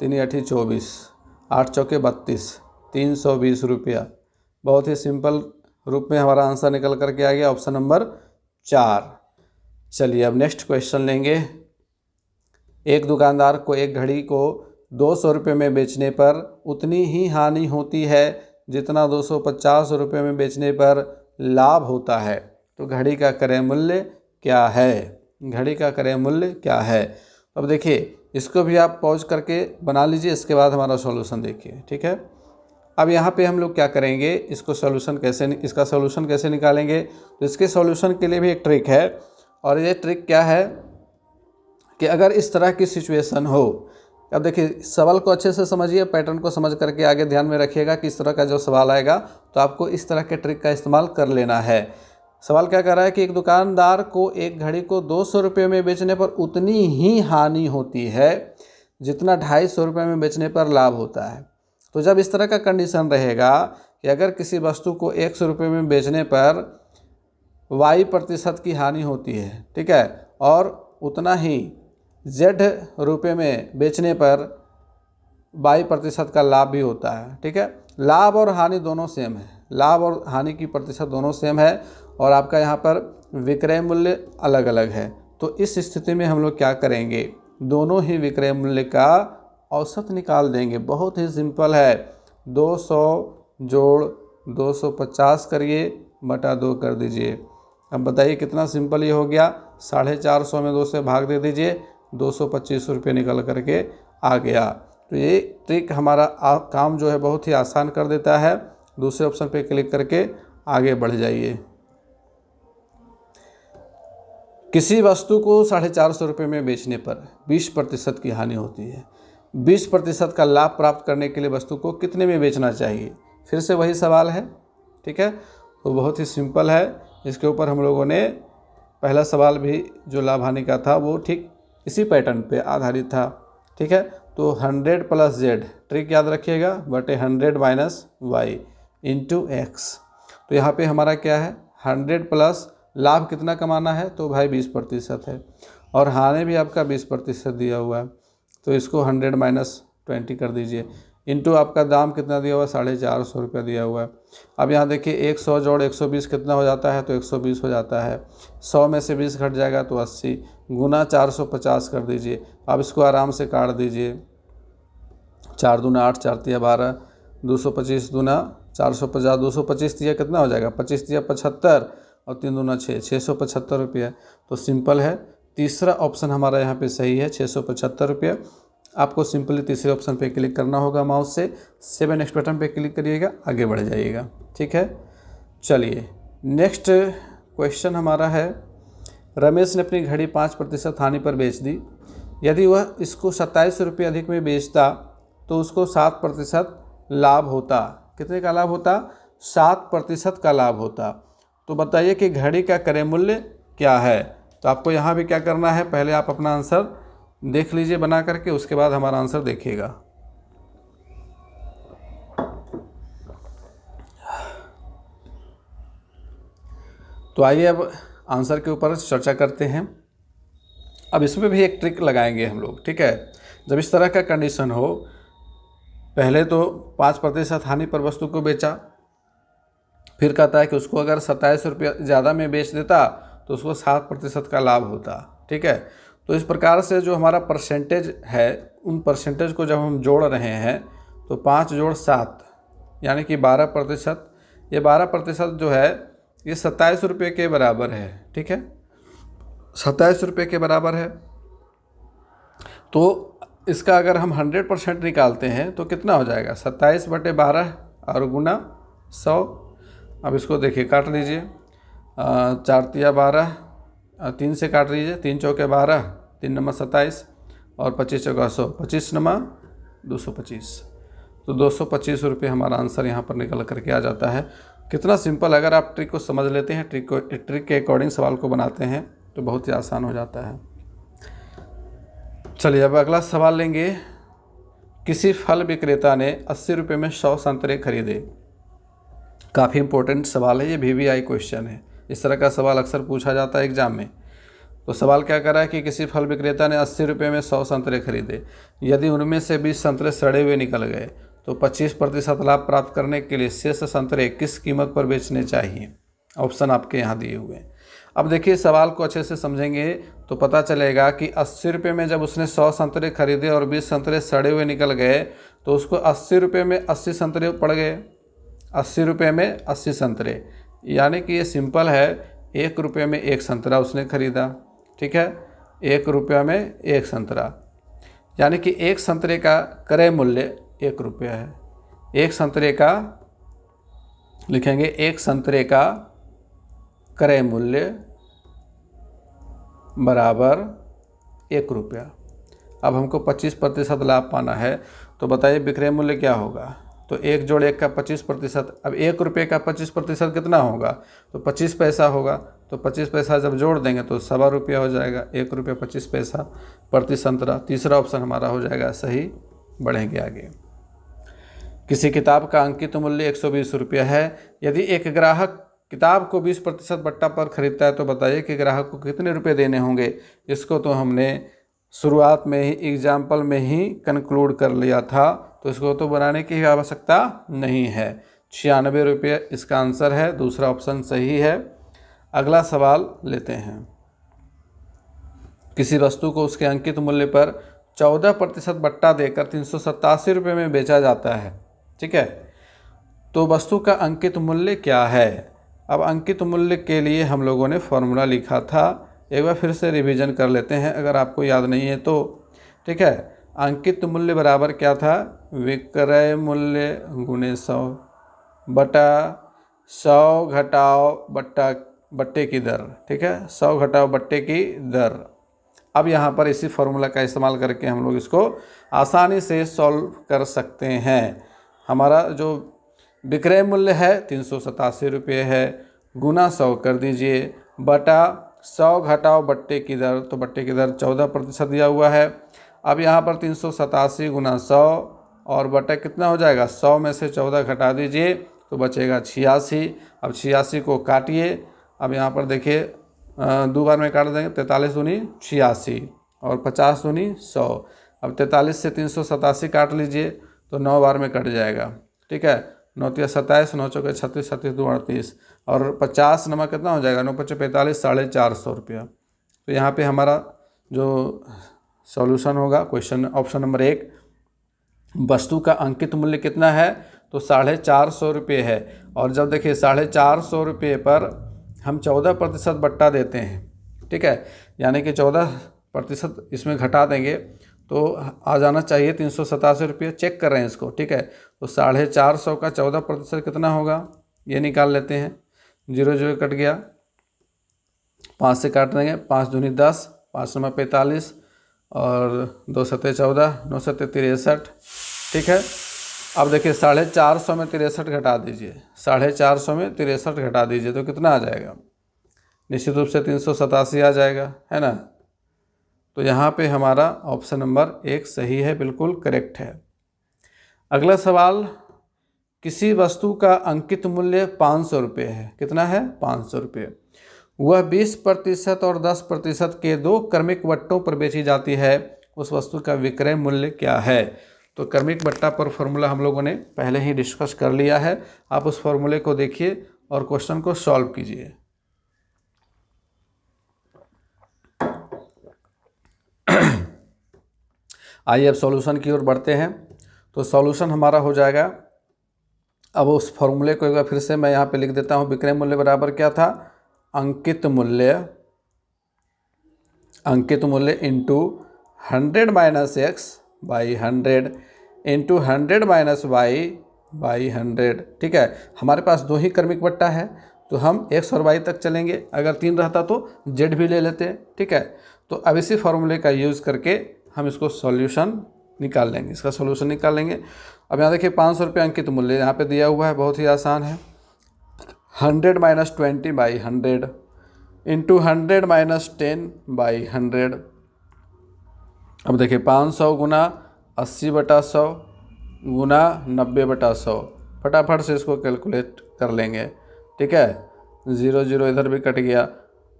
S1: 3 × 8 = 24, 8 × 32, 320 रुपया। बहुत ही सिंपल रूप में हमारा आंसर निकल करके आ गया, ऑप्शन नंबर 4। चलिए अब नेक्स्ट क्वेश्चन लेंगे। एक दुकानदार को एक घड़ी को 200 रुपये में बेचने पर उतनी ही हानि होती है जितना 250 रुपये में बेचने पर लाभ होता है। तो घड़ी का क्रय मूल्य क्या है, घड़ी का क्रय मूल्य क्या है। अब देखिए इसको भी आप पॉज करके बना लीजिए, इसके बाद हमारा सॉल्यूशन देखिए, ठीक है। अब यहाँ पे हम लोग क्या करेंगे, इसका सॉल्यूशन कैसे निकालेंगे। तो इसके सॉल्यूशन के लिए भी एक ट्रिक है, और ये ट्रिक क्या है कि अगर इस तरह की सिचुएशन हो, अब देखिए सवाल को अच्छे से समझिए, पैटर्न को समझ करके आगे ध्यान में रखिएगा कि इस तरह का जो सवाल आएगा तो आपको इस तरह के ट्रिक का इस्तेमाल कर लेना है। सवाल क्या कर रहा है कि एक दुकानदार को एक घड़ी को 200 रुपये में बेचने पर उतनी ही हानि होती है जितना 250 रुपये में बेचने पर लाभ होता है। तो जब इस तरह का कंडीशन रहेगा कि अगर किसी वस्तु को 100 रुपये में बेचने पर y% की हानि होती है, ठीक है, और उतना ही z रुपये में बेचने पर y% का लाभ भी होता है, ठीक है। लाभ और हानि दोनों सेम है, लाभ और हानि की प्रतिशत दोनों सेम है, और आपका यहाँ पर विक्रय मूल्य अलग अलग है। तो इस स्थिति में हम लोग क्या करेंगे, दोनों ही विक्रय मूल्य का औसत निकाल देंगे। बहुत ही सिंपल है, 200 जोड़ 250 करिए बटा 2 कर दीजिए। अब बताइए कितना सिंपल ये हो गया। 450 में 2 से भाग दे दीजिए, 225 रुपये निकल करके आ गया। तो ये ट्रिक हमारा काम जो है बहुत ही आसान कर देता है। दूसरे ऑप्शन पे क्लिक करके आगे बढ़ जाइए। किसी वस्तु को 450 रुपये में बेचने पर 20% की हानि होती है। 20% का लाभ प्राप्त करने के लिए वस्तु को कितने में बेचना चाहिए? फिर से वही सवाल है, ठीक है। तो बहुत ही सिंपल है। इसके ऊपर हम लोगों ने पहला सवाल भी जो लाभ हानि का था वो ठीक इसी पैटर्न पे आधारित था, ठीक है। तो 100 + Z ट्रिक याद रखिएगा, बटे 100 - Y इंटू X। तो यहाँ पे हमारा क्या है, 100 प्लस लाभ कितना कमाना है, तो भाई 20% है, और हानि भी आपका 20% दिया हुआ है। तो इसको 100 - 20 कर दीजिए, इंटू आपका दाम कितना दिया हुआ है, 450 रुपये दिया हुआ है। अब यहाँ देखिए 100 जोड़ 120 कितना हो जाता है, तो 120 हो जाता है। 100 में से 20 घट जाएगा तो 80, गुना 450 कर दीजिए। अब इसको आराम से काट दीजिए, 4 दूना 8, 4 तिया 12, 225 दूना 450, 225 तिया कितना हो जाएगा, 25 तिया 75, और 3 दूना 6, 675 रुपये। तो सिंपल है, तीसरा ऑप्शन हमारा यहाँ पे सही है, 675 रुपये। आपको सिंपली तीसरे ऑप्शन पे क्लिक करना होगा माउस से, 7 नेक्स्ट बटन पे क्लिक करिएगा, आगे बढ़ जाइएगा, ठीक है। चलिए नेक्स्ट क्वेश्चन हमारा है, रमेश ने अपनी घड़ी 5% हानि पर बेच दी। यदि वह इसको 27 रुपये अधिक में बेचता तो उसको 7% लाभ होता। कितने का लाभ होता, 7% का लाभ होता। तो बताइए कि घड़ी का क्रय मूल्य क्या है। तो आपको यहाँ भी क्या करना है, पहले आप अपना आंसर देख लीजिए बना करके, उसके बाद हमारा आंसर देखिएगा। तो आइए अब आंसर के ऊपर चर्चा करते हैं। अब इसमें भी एक ट्रिक लगाएंगे हम लोग, ठीक है। जब इस तरह का कंडीशन हो, पहले तो 5% हानि पर वस्तु को बेचा, फिर कहता है कि उसको अगर 27 रुपये ज़्यादा में बेच देता तो उसको 7% का लाभ होता, ठीक है। तो इस प्रकार से जो हमारा परसेंटेज है, उन परसेंटेज को जब हम जोड़ रहे हैं तो 5 जोड़ 7 यानी कि 12%। ये 12% जो है ये 27 रुपये के बराबर है, ठीक है, 27 रुपये के बराबर है। तो इसका अगर हम 100% निकालते हैं तो कितना हो जाएगा, 27/12 और गुना 100। अब इसको देखिए काट लीजिए, 4 तिया 12, 3 से काट लीजिए, 3 चौके 12, 3 नमा 27 और 25 चौका 100, 25 नमा 225। तो 225 रुपये हमारा आंसर यहाँ पर निकल करके आ जाता है। कितना सिंपल, अगर आप ट्रिक को समझ लेते हैं, ट्रिक के अकॉर्डिंग सवाल को बनाते हैं तो बहुत ही आसान हो जाता है। चलिए अब अगला सवाल लेंगे। किसी फल विक्रेता ने 80 रुपये में 100 संतरे खरीदे। काफ़ी इंपॉर्टेंट सवाल है, ये VVI क्वेश्चन है। इस तरह का सवाल अक्सर पूछा जाता है एग्जाम में। तो सवाल क्या कर रहा है कि किसी फल विक्रेता ने 80 रुपये में 100 संतरे खरीदे। यदि उनमें से 20 संतरे सड़े हुए निकल गए तो 25% लाभ प्राप्त करने के लिए शेष संतरे किस कीमत पर बेचने चाहिए। ऑप्शन आपके यहाँ दिए हुए हैं। अब देखिए सवाल को अच्छे से समझेंगे तो पता चलेगा कि 80 रुपये में जब उसने 100 संतरे खरीदे और 20 संतरे सड़े हुए निकल गए तो उसको 80 रुपये में 80 संतरे पड़ गए। 80 रुपये में 80 संतरे, यानी कि ये सिंपल है, 1 रुपये में 1 संतरा उसने खरीदा, ठीक है, 1 रुपया में 1 संतरा, यानी कि 1 संतरे का क्रय मूल्य 1 रुपया है। 1 संतरे का लिखेंगे, 1 संतरे का क्रय मूल्य बराबर 1 रुपया। अब हमको 25% लाभ पाना है, तो बताइए विक्रय मूल्य क्या होगा। तो 1 जोड़ 1 का 25%। अब 1 रुपये का 25% कितना होगा, तो 25 पैसा होगा। तो 25 पैसा जब जोड़ देंगे तो 1.25 रुपया हो जाएगा। 1 रुपये 25 पैसा प्रति संतरा। तीसरा ऑप्शन हमारा हो जाएगा सही। बढ़ेंगे आगे। किसी किताब का अंकित मूल्य 120 रुपया है। यदि एक ग्राहक किताब को 20% बट्टा पर खरीदता है तो बताइए कि ग्राहक को कितने रुपए देने होंगे। इसको तो हमने शुरुआत में ही एग्जाम्पल में ही कंक्लूड कर लिया था, तो इसको तो बनाने की आवश्यकता नहीं है। 96 रुपये इसका आंसर है। दूसरा ऑप्शन सही है। अगला सवाल लेते हैं। किसी वस्तु को उसके अंकित मूल्य पर 14% बट्टा देकर 387 रुपये में बेचा जाता है, ठीक है। तो वस्तु का अंकित मूल्य क्या है। अब अंकित मूल्य के लिए हम लोगों ने फॉर्मूला लिखा था, एक बार फिर से रिवीजन कर लेते हैं अगर आपको याद नहीं है तो, ठीक है। अंकित मूल्य बराबर क्या था, विक्रय मूल्य गुणे 100 बटा 100 घटाओ बट्टे की दर, ठीक है, 100 घटाओ बट्टे की दर। अब यहाँ पर इसी फॉर्मूला का इस्तेमाल करके हम लोग इसको आसानी से सॉल्व कर सकते हैं। हमारा जो विक्रय मूल्य है 387 रुपये है, गुना 100 कर दीजिए, बटा 100 घटाओ बट्टे की दर, तो बट्टे की दर 14% दिया हुआ है। अब यहाँ पर 387 गुना 100 और बटा कितना हो जाएगा, 100 में से 14 घटा दीजिए तो बचेगा 86। अब 86 को काटिए, अब यहाँ पर देखिए 2 बार में काट देंगे, 43 दूनी 86 और 50 दूनी 100। अब 43 से 387 काट लीजिए तो 9 बार में कट जाएगा, ठीक है। 9 तिया 27, 9 चौके 36, 36 दो 38 और 50 नंबर कितना हो जाएगा, 9 पच्चे 45, 450 रुपया। तो यहाँ पे हमारा जो सॉल्यूशन होगा क्वेश्चन ऑप्शन नंबर 1, वस्तु का अंकित मूल्य कितना है तो 450 रुपये है। और जब देखिए 450 रुपये पर हम 14% बट्टा देते हैं, ठीक है, यानी कि 14% इसमें घटा देंगे तो आ जाना चाहिए 387 रुपये। चेक कर रहे हैं इसको, ठीक है। तो 450 का 14% कितना होगा ये निकाल लेते हैं। 0 0 कट गया, 5 से काट देंगे, 5 दूनी 10, 5 नंबर 45 और 2 सत्ते 14, 9 सत्ते 63, ठीक है। अब देखिए 450 में 63 घटा दीजिए, 450 में 63 घटा दीजिए तो कितना आ जाएगा, निश्चित रूप से 387 आ जाएगा, है ना। तो यहाँ पे हमारा ऑप्शन नंबर 1 सही है, बिल्कुल करेक्ट है। अगला सवाल, किसी वस्तु का अंकित मूल्य 500 रुपये है, कितना है 500 रुपये, वह 20% और 10% के 2 क्रमिक बट्टों पर बेची जाती है, उस वस्तु का विक्रय मूल्य क्या है। तो क्रमिक बट्टा पर फॉर्मूला हम लोगों ने पहले ही डिस्कस कर लिया है, आप उस फॉर्मूले को देखिए और क्वेश्चन को सॉल्व कीजिए। आइए अब सॉल्यूशन की ओर बढ़ते हैं। तो सॉल्यूशन हमारा हो जाएगा, अब उस फॉर्मूले को एक बार फिर से मैं यहाँ पे लिख देता हूँ। विक्रय मूल्य बराबर क्या था, अंकित मूल्य into 100 minus x by 100 into 100 minus y by 100, ठीक है। हमारे पास 2 ही क्रमिक बट्टा है तो हम एक्स और वाई तक चलेंगे, अगर 3 रहता तो जेड भी ले लेते, ठीक है। तो अब इसी फॉर्मूले का यूज़ करके हम इसको सॉल्यूशन निकाल लेंगे, इसका सॉल्यूशन निकाल लेंगे। अब यहाँ देखिए 500 रुपये अंकित मूल्य यहाँ पे दिया हुआ है, बहुत ही आसान है। 100 minus 20 by 100 into 100 minus 10 by 100। अब देखिए 500 गुना 80 बटा 100 गुना 90 बटा 100, फटाफट से इसको कैलकुलेट कर लेंगे, ठीक है। 0 0 इधर भी कट गया,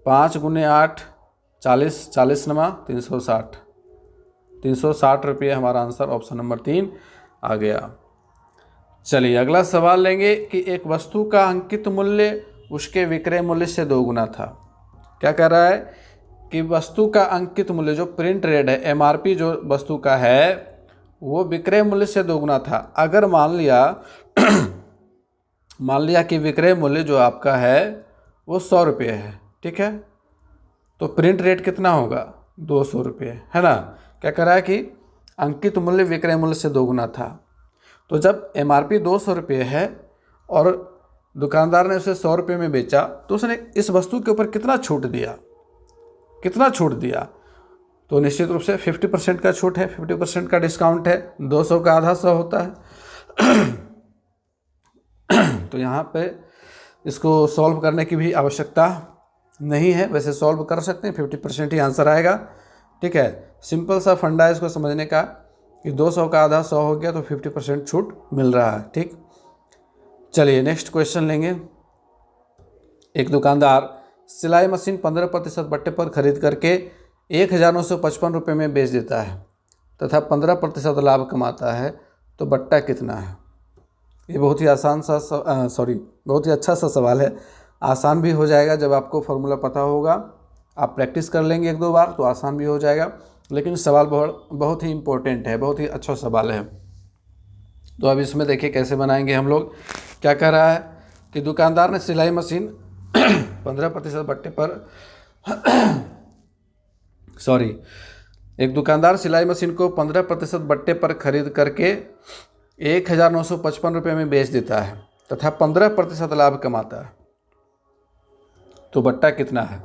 S1: 5 गुने 8 40, 40 नमा 360 रुपये हमारा आंसर ऑप्शन नंबर 3 आ गया। चलिए अगला सवाल लेंगे कि एक वस्तु का अंकित मूल्य उसके विक्रय मूल्य से 2 गुना था। क्या कह रहा है कि वस्तु का अंकित मूल्य जो प्रिंट रेट है, एमआरपी जो वस्तु का है वो विक्रय मूल्य से 2 गुना था। अगर मान लिया कि विक्रय मूल्य जो आपका है वो 100 रुपये है, ठीक है, तो प्रिंट रेट कितना होगा 200 रुपये, है ना। क्या कह रहा है कि अंकित मूल्य विक्रय मूल्य से 2 गुना था। तो जब एमआरपी 200 रुपये है और दुकानदार ने उसे 100 रुपये में बेचा तो उसने इस वस्तु के ऊपर कितना छूट दिया, तो निश्चित रूप से 50% का छूट है, 50% का डिस्काउंट है, 200 का आधा 100 होता है। तो यहाँ पे इसको सॉल्व करने की भी आवश्यकता नहीं है, वैसे सॉल्व कर सकते हैं, 50% ही आंसर आएगा, ठीक है। सिंपल सा फंडा है इसको समझने का कि 200 का आधा 100 हो गया तो 50% छूट मिल रहा है, ठीक। चलिए नेक्स्ट क्वेश्चन लेंगे। एक दुकानदार सिलाई मशीन 15% बट्टे पर खरीद करके 1955 रुपये में बेच देता है तथा 15% लाभ कमाता है, तो बट्टा कितना है। ये बहुत ही बहुत ही अच्छा सा सवाल है, आसान भी हो जाएगा जब आपको फॉर्मूला पता होगा। आप प्रैक्टिस कर लेंगे 1-2 बार तो आसान भी हो जाएगा, लेकिन सवाल बहुत ही इम्पोर्टेंट है, बहुत ही अच्छा सवाल है। तो अब इसमें देखिए कैसे बनाएंगे हम लोग। क्या कह रहा है कि दुकानदार ने सिलाई मशीन 15% बट्टे पर एक दुकानदार सिलाई मशीन को 15% बट्टे पर खरीद करके 1955 रुपये में बेच देता है तथा 15% लाभ कमाता है। तो बट्टा कितना है?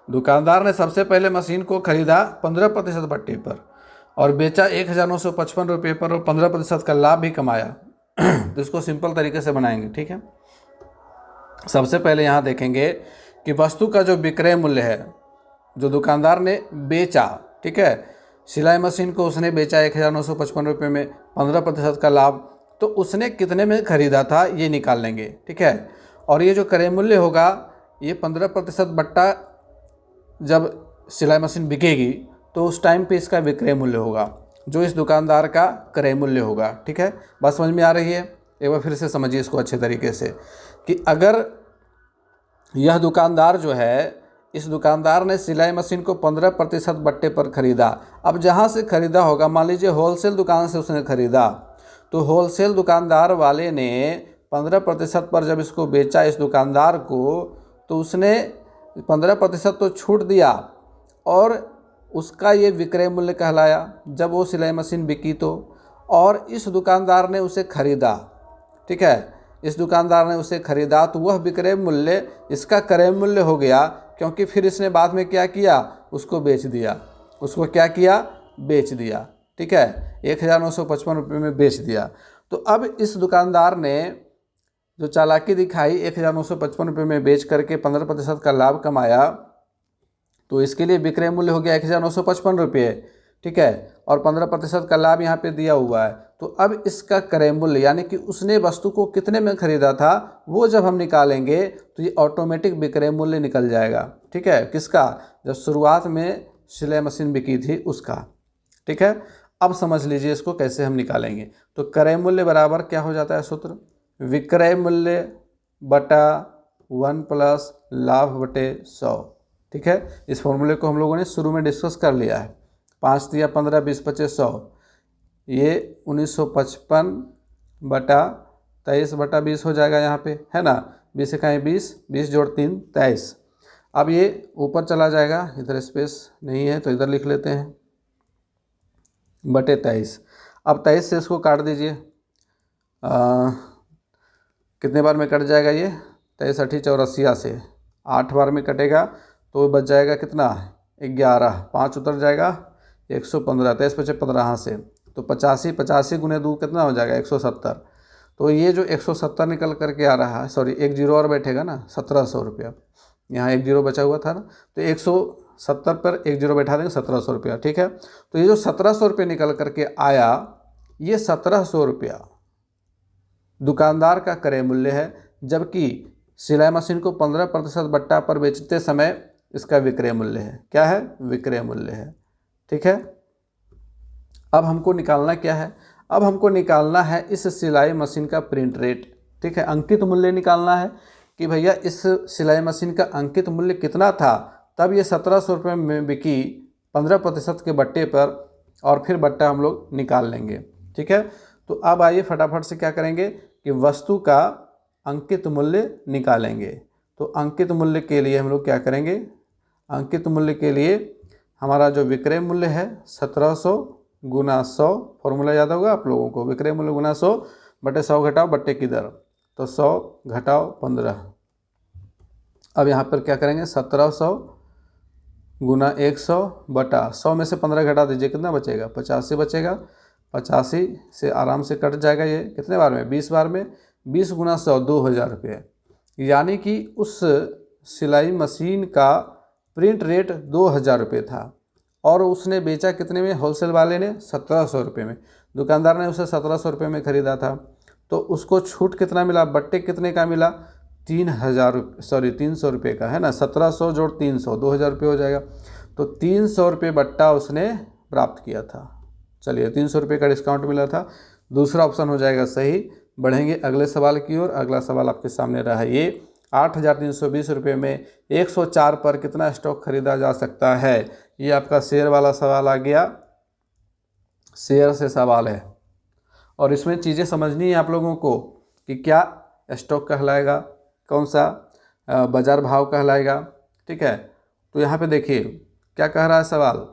S1: दुकानदार ने सबसे पहले मशीन को खरीदा 15% बट्टे पर और बेचा 1955 रुपये पर और 15% का लाभ भी कमाया। तो इसको सिंपल तरीके से बनाएंगे, ठीक है। सबसे पहले यहाँ देखेंगे कि वस्तु का जो विक्रय मूल्य है, जो दुकानदार ने बेचा, ठीक है, सिलाई मशीन को उसने बेचा 1955 रुपये में, 15% का लाभ, तो उसने कितने में ख़रीदा था ये निकाल लेंगे, ठीक है। और ये जो क्रय मूल्य होगा, ये 15% बट्टा जब सिलाई मशीन बिकेगी तो उस टाइम पे इसका विक्रय मूल्य होगा, जो इस दुकानदार का क्रय मूल्य होगा, ठीक है। बात समझ में आ रही है? एक बार फिर से समझिए इसको अच्छे तरीके से कि अगर यह दुकानदार जो है, इस दुकानदार ने सिलाई मशीन को 15% बट्टे पर ख़रीदा। अब जहाँ से ख़रीदा होगा, मान लीजिए होलसेल दुकान से उसने ख़रीदा, तो होलसेल दुकानदार वाले ने 15% पर जब इसको बेचा इस दुकानदार को, तो उसने 15% तो छूट दिया और उसका ये विक्रय मूल्य कहलाया जब वो सिलाई मशीन बिकी तो। और इस दुकानदार ने उसे ख़रीदा, ठीक है, इस दुकानदार ने उसे ख़रीदा तो वह विक्रय मूल्य इसका क्रय मूल्य हो गया, क्योंकि फिर इसने बाद में क्या किया, उसको बेच दिया। उसको क्या किया? बेच दिया, ठीक है, 1955 रुपये में बेच दिया। तो अब इस दुकानदार ने जो चालाकी दिखाई, 1955 रुपये में बेच करके 15% का लाभ कमाया, तो इसके लिए विक्रय मूल्य हो गया 1955 रुपये, ठीक है, और 15% का लाभ यहाँ पे दिया हुआ है। तो अब इसका क्रय मूल्य यानी कि उसने वस्तु को कितने में ख़रीदा था, वो जब हम निकालेंगे तो ये ऑटोमेटिक विक्रय मूल्य निकल जाएगा, ठीक है। किसका? जब शुरुआत में सिलाई मशीन बिकी थी उसका, ठीक है। अब समझ लीजिए इसको कैसे हम निकालेंगे। तो क्रय मूल्य बराबर क्या हो जाता है सूत्र? विक्रय मूल्य बटा 1 प्लस लाभ बटे 100, ठीक है। इस फॉर्मूले को हम लोगों ने शुरू में डिस्कस कर लिया है। 5 तिया 15, 20 पचे 100, ये 1955 बटा 23 बटा 20 हो जाएगा यहाँ पे, है ना। 20 इकाई 20, 20 जोड़ 3 23। अब ये ऊपर चला जाएगा, इधर स्पेस नहीं है तो इधर लिख लेते हैं, बटे 23। अब 23 से इसको काट दीजिए, कितने बार में कट जाएगा ये? 23 8 84 से 8 बार में कटेगा तो बच जाएगा कितना? 11, 5 उतर जाएगा 115, 23 पचे 15 यहाँ से, तो 85 85 गुने 2 कितना हो जाएगा? 170। तो ये जो 170 निकल करके आ रहा है, सॉरी एक जीरो और बैठेगा ना, 1700 रुपया, यहाँ एक जीरो बचा हुआ था ना, तो 170 पर एक जीरो बैठा देंगे, 1700 रुपया, ठीक है। तो ये जो 1700 रुपये निकल करके आया, ये 1700 रुपया दुकानदार का क्रय मूल्य है, जबकि सिलाई मशीन को 15% बट्टा पर बेचते समय इसका विक्रय मूल्य है। क्या है? विक्रय मूल्य है, ठीक है। अब हमको निकालना क्या है? अब हमको निकालना है इस सिलाई मशीन का प्रिंट रेट, ठीक है। अंकित मूल्य निकालना है कि भैया इस सिलाई मशीन का अंकित मूल्य कितना था, तब ये 1700 रुपये में बिकी 15% के बट्टे पर, और फिर बट्टा हम लोग निकाल लेंगे, ठीक है। तो अब आइए फटाफट से क्या करेंगे कि वस्तु का अंकित मूल्य निकालेंगे। तो अंकित मूल्य के लिए हम लोग क्या करेंगे? अंकित मूल्य के लिए हमारा जो विक्रय मूल्य है 1700 गुना 100, फॉर्मूला याद होगा आप लोगों को, विक्रय मूल्य गुना 100 बटे 100 घटाओ बट्टे की दर, तो 100 घटाओ 15। अब यहाँ पर क्या करेंगे? 1700 गुना 100 बटा 100 में से 15 घटा दीजिए, कितना बचेगा? 85 बचेगा। 85 से आराम से कट जाएगा, ये कितने बार में? 20 बार में। 20 गुना 100 2000 रुपये, यानी कि उस सिलाई मशीन का प्रिंट रेट 2000 रुपये था और उसने बेचा कितने में? होलसेल वाले ने 1700 रुपये में, दुकानदार ने उसे 1700 रुपये में ख़रीदा था। तो उसको छूट कितना मिला? बट्टे कितने का मिला? 300 रुपये का, है ना। 1700 जोड़ 300 2000 रुपये हो जाएगा। तो 300 रुपये बट्टा उसने प्राप्त किया था। चलिए 300 रुपये का डिस्काउंट मिला था, दूसरा ऑप्शन हो जाएगा सही। बढ़ेंगे अगले सवाल की ओर। अगला सवाल आपके सामने रहा ये, 8,320 रुपये में 104 पर कितना स्टॉक खरीदा जा सकता है। ये आपका शेयर वाला सवाल आ गया, शेयर से सवाल है और इसमें चीज़ें समझनी है आप लोगों को कि क्या स्टॉक कहलाएगा, कौन सा बाजार भाव कहलाएगा। ठीक है, तो यहाँ पे देखिए क्या कह रहा है सवाल,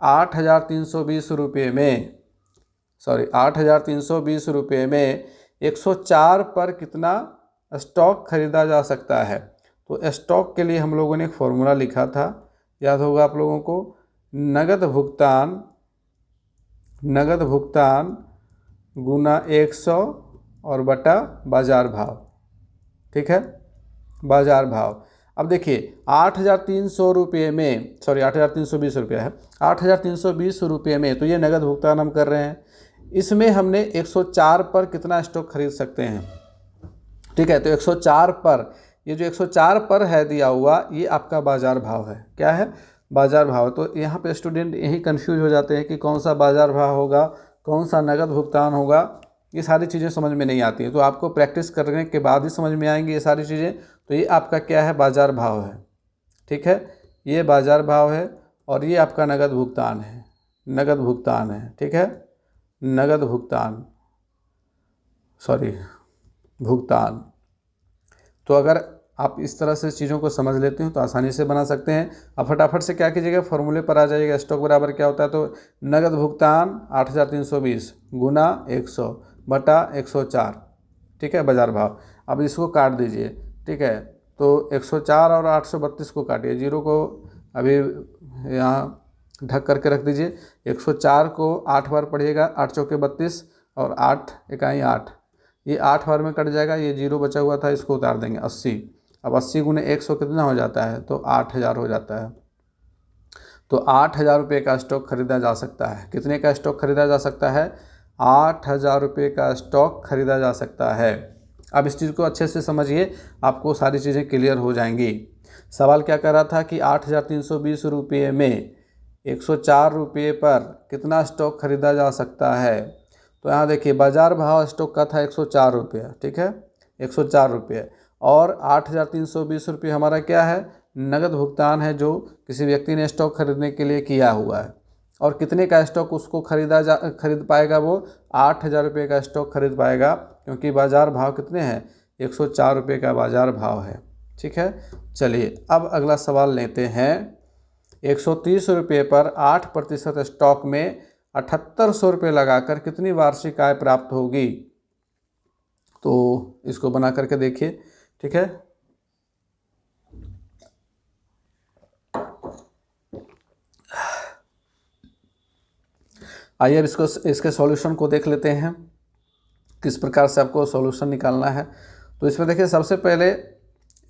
S1: 8,320 रुपये में 8,320 रुपये में 104 पर कितना स्टॉक खरीदा जा सकता है। तो स्टॉक के लिए हम लोगों ने एक फॉर्मूला लिखा था, याद होगा आप लोगों को, नगद भुगतान गुना 100 और बटा बाजार भाव। ठीक है, बाजार भाव। अब देखिए 8,300 रुपये में 8,320 रुपये है, 8,320 रुपये में तो ये नगद भुगतान हम कर रहे हैं। इसमें हमने 104 पर कितना स्टॉक खरीद सकते हैं। ठीक है, तो 104 पर, ये जो 104 पर है दिया हुआ, ये आपका बाजार भाव है। क्या है, बाजार भाव। तो यहाँ पे स्टूडेंट यही कंफ्यूज हो जाते हैं कि कौन सा बाजार भाव होगा, कौन सा नगद भुगतान होगा, ये सारी चीज़ें समझ में नहीं आती हैं। तो आपको प्रैक्टिस करने के बाद ही समझ में आएंगी ये सारी चीज़ें। तो ये आपका क्या है, बाजार भाव है। ठीक है, ये बाजार भाव है और ये आपका नगद भुगतान है, नगद भुगतान है। ठीक है, नगद भुगतान, भुगतान। तो अगर आप इस तरह से चीज़ों को समझ लेते हैं तो आसानी से बना सकते हैं। अब फटाफट से क्या कीजिएगा, फॉर्मूले पर आ जाइएगा। स्टॉक बराबर क्या होता है, तो नगद भुगतान 8,320 गुना 100 बटा 104। ठीक है, बाजार भाव। अब इसको काट दीजिए। ठीक है, तो 104 और 832 को काटिए, जीरो को अभी यहाँ ढक करके रख दीजिए। 104 को 8 बार पढ़िएगा, 8 चौके 32 और 8 इकाई 8, ये 8 बार में कट जाएगा। ये जीरो बचा हुआ था, इसको उतार देंगे 80। अब 80 गुने 100 कितना हो जाता है, तो 8,000 हो जाता है। तो 8,000 रुपये का स्टॉक खरीदा जा सकता है। कितने का स्टॉक खरीदा जा सकता है, 8,000 रुपये का स्टॉक खरीदा जा सकता है। अब इस चीज़ को अच्छे से समझिए, आपको सारी चीज़ें क्लियर हो जाएंगी। सवाल क्या कर रहा था कि 8,320 रुपये में 104 रुपये पर कितना स्टॉक खरीदा जा सकता है। तो यहाँ देखिए बाजार भाव स्टॉक का था 104 रुपये। ठीक है, 104 रुपये और 8,320 रुपये हमारा क्या है, नगद भुगतान है जो किसी व्यक्ति ने स्टॉक खरीदने के लिए किया हुआ है। और कितने का स्टॉक उसको खरीद पाएगा, वो 8,000 रुपये का स्टॉक खरीद पाएगा, क्योंकि बाजार भाव कितने हैं, 104 रुपये का बाजार भाव है। ठीक है, चलिए अब अगला सवाल लेते हैं। 130 रुपये पर 8% स्टॉक में 7,800 रुपये लगाकर कितनी वार्षिक आय प्राप्त होगी। तो इसको बना करके देखिए। ठीक है, आइए अब इसके सॉल्यूशन को देख लेते हैं, किस प्रकार से आपको सॉल्यूशन निकालना है। तो इसमें देखिए सबसे पहले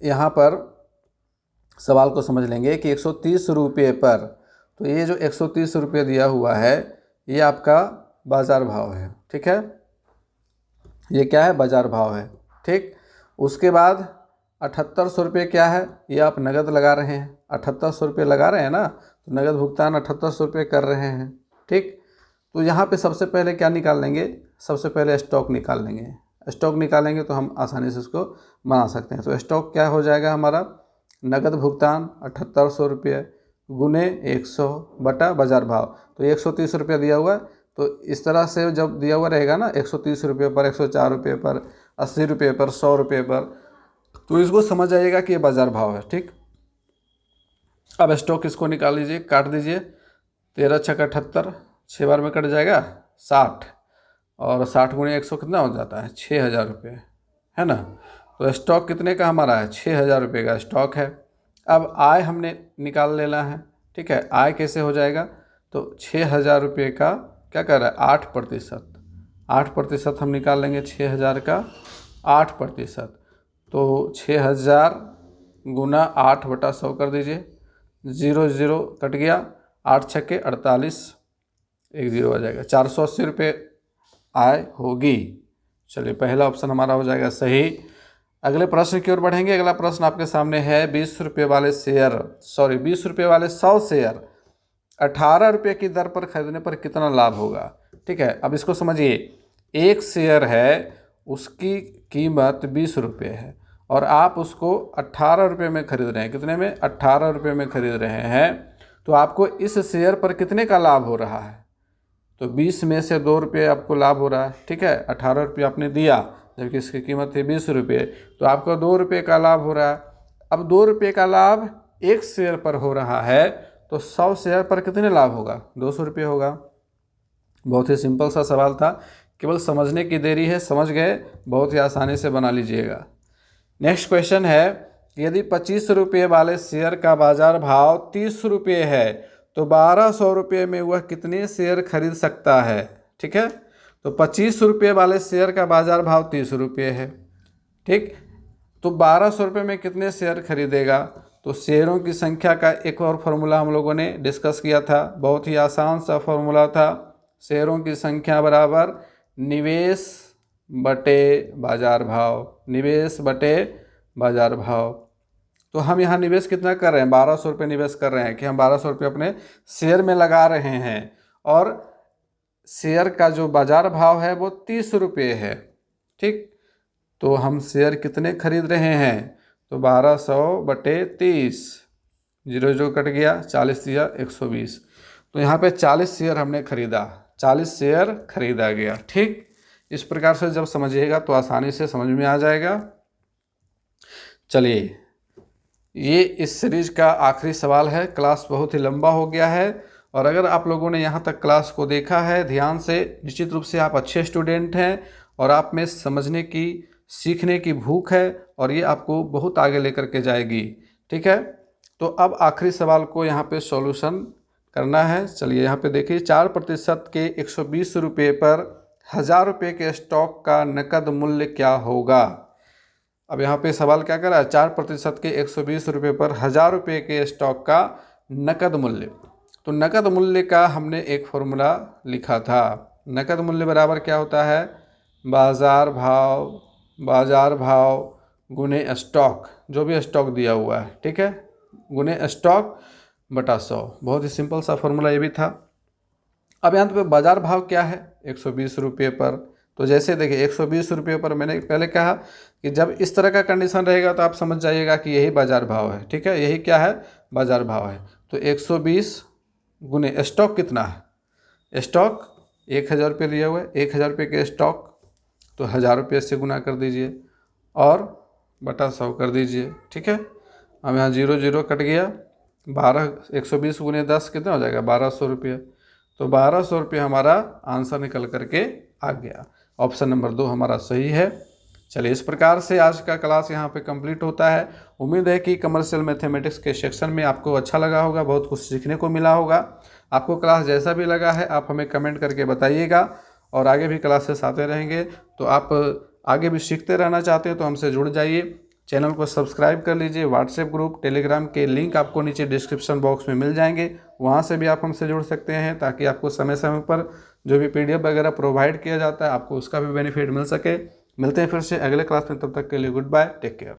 S1: यहाँ पर सवाल को समझ लेंगे कि 130 रुपये पर, तो ये जो 130 रुपये दिया हुआ है ये आपका बाजार भाव है। ठीक है, ये क्या है, बाजार भाव है। ठीक, उसके बाद 7,800 रुपये क्या है, ये आप नगद लगा रहे हैं, 7,800 रुपये लगा रहे हैं ना, तो नगद भुगतान 7,800 रुपये कर रहे हैं। ठीक, तो यहाँ पे सबसे पहले क्या निकाल लेंगे, सबसे पहले स्टॉक निकाल लेंगे। स्टॉक निकालेंगे तो हम आसानी से इसको बना सकते हैं। तो स्टॉक क्या हो जाएगा हमारा, नगद भुगतान 7,800 रुपये गुने 100 बटा बाजार भाव। तो 130 रुपये दिया हुआ है, तो इस तरह से जब दिया हुआ रहेगा ना 130 रुपये पर, 104 रुपये पर, 80 रुपये पर, 100 रुपये पर, तो इसको समझ आइएगा कि ये बाजार भाव है। ठीक, अब स्टॉक इसको निकाल लीजिए, काट दीजिए। 13 छक्का 78, 6 बार में कट जाएगा 60 और 60 गुणे 100 कितना हो जाता है, 6,000 रुपये, है ना। तो स्टॉक कितने का हमारा है, 6,000 रुपये का स्टॉक है। अब आय हमने निकाल लेना है। ठीक है, आय कैसे हो जाएगा, तो 6,000 रुपये का क्या कर रहा है, 8% हम निकाल लेंगे 6,000 का 8%। तो 6,000 गुना 8 बटा 100 कर दीजिए, 0 कट गया, 8 छक्के 48, 1 0 आ जाएगा, 480 रुपये आय होगी। चलिए पहला ऑप्शन हमारा हो जाएगा सही। अगले प्रश्न की ओर बढ़ेंगे। अगला प्रश्न आपके सामने है, 20 रुपये वाले 100 शेयर 18 रुपये की दर पर खरीदने पर कितना लाभ होगा। ठीक है, अब इसको समझिए, एक शेयर है उसकी कीमत 20 रुपये है और आप उसको 18 रुपये में खरीद रहे हैं, कितने में? 18 रुपये में खरीद रहे हैं, तो आपको इस शेयर पर कितने का लाभ हो रहा है? तो 20 में से 2 रुपये आपको लाभ हो रहा है, ठीक है। 18 रुपये आपने दिया जबकि इसकी कीमत थी 20 रुपये, तो आपको 2 रुपये का लाभ हो रहा है। अब 2 रुपये का लाभ एक शेयर पर हो रहा है, तो 100 शेयर पर कितने लाभ होगा? 200 रुपये होगा। बहुत ही सिंपल सा सवाल था, केवल समझने की देरी है, समझ गए, बहुत ही आसानी से बना लीजिएगा। नेक्स्ट क्वेश्चन है, यदि 25 रुपये वाले शेयर का बाजार भाव 30 रुपये है तो 1200 रुपये में वह कितने शेयर खरीद सकता है? ठीक है, तो 25 रुपये वाले शेयर का बाजार भाव 30 रुपये है, ठीक, तो 1200 रुपये में कितने शेयर खरीदेगा? तो शेयरों की संख्या का एक और फॉर्मूला हम लोगों ने डिस्कस किया था, बहुत ही आसान सा फॉर्मूला था। शेयरों की संख्या बराबर निवेश बटे बाजार भाव, निवेश बटे बाजार भाव। तो हम यहाँ निवेश कितना कर रहे हैं? 1200 रुपये निवेश कर रहे हैं कि हम 1200 रुपये अपने शेयर में लगा रहे हैं, और शेयर का जो बाजार भाव है वो 30 रुपये है, ठीक। तो हम शेयर कितने खरीद रहे हैं? तो 1200 बटे 30, 0 कट गया, 40 दिया 120, तो यहाँ पे 40 शेयर हमने खरीदा, 40 शेयर खरीदा गया, ठीक। इस प्रकार से जब समझिएगा तो आसानी से समझ में आ जाएगा। चलिए, ये इस सीरीज का आखिरी सवाल है। क्लास बहुत ही लंबा हो गया है, और अगर आप लोगों ने यहाँ तक क्लास को देखा है ध्यान से, निश्चित रूप से आप अच्छे स्टूडेंट हैं और आप में समझने की, सीखने की भूख है, और ये आपको बहुत आगे लेकर के जाएगी, ठीक है। तो अब आखिरी सवाल को यहाँ पे सॉल्यूशन करना है। चलिए यहाँ पे देखिए, 4% के 120 रुपये पर 1000 रुपये के स्टॉक का नकद मूल्य क्या होगा? अब यहाँ पे सवाल क्या कर रहा है? 4% के 120 रुपये पर 1000 रुपये के स्टॉक का नकद मूल्य। तो नकद मूल्य का हमने एक फॉर्मूला लिखा था। नकद मूल्य बराबर क्या होता है? बाजार भाव गुने स्टॉक, जो भी स्टॉक दिया हुआ है, ठीक है, गुने स्टॉक बटा 100। बहुत ही सिंपल सा फॉर्मूला ये भी था। अब यहाँ पे बाजार भाव क्या है? 120 रुपये पर। तो जैसे देखिए 120 रुपये पर मैंने पहले कहा कि जब इस तरह का कंडीशन रहेगा तो आप समझ जाइएगा कि यही बाजार भाव है, ठीक है, यही क्या है? बाजार भाव है। तो 120 गुने स्टॉक कितना है? स्टॉक 1000 रुपये लिया हुआ है, 1000 रुपये के स्टॉक, तो 1000 रुपये से गुना कर दीजिए और बटा 100 कर दीजिए, ठीक है। अब यहाँ 0 कट गया, 120 गुने 10 कितना हो जाएगा? 1200 रुपये। तो 1200 रुपये हमारा आंसर निकल करके आ गया। ऑप्शन नंबर 2 हमारा सही है। चलिए, इस प्रकार से आज का क्लास यहाँ पे कंप्लीट होता है। उम्मीद है कि कमर्शियल मैथमेटिक्स के सेक्शन में आपको अच्छा लगा होगा, बहुत कुछ सीखने को मिला होगा। आपको क्लास जैसा भी लगा है आप हमें कमेंट करके बताइएगा, और आगे भी क्लासेस आते रहेंगे। तो आप आगे भी सीखते रहना चाहते हैं तो हमसे जुड़ जाइए, चैनल को सब्सक्राइब कर लीजिए। व्हाट्सएप ग्रुप, टेलीग्राम के लिंक आपको नीचे डिस्क्रिप्शन बॉक्स में मिल जाएंगे, वहाँ से भी आप हमसे जुड़ सकते हैं, ताकि आपको समय समय पर जो भी PDF वगैरह प्रोवाइड किया जाता है आपको उसका भी बेनिफिट मिल सके। मिलते हैं फिर से अगले क्लास में, तब तक के लिए गुड बाय, टेक केयर।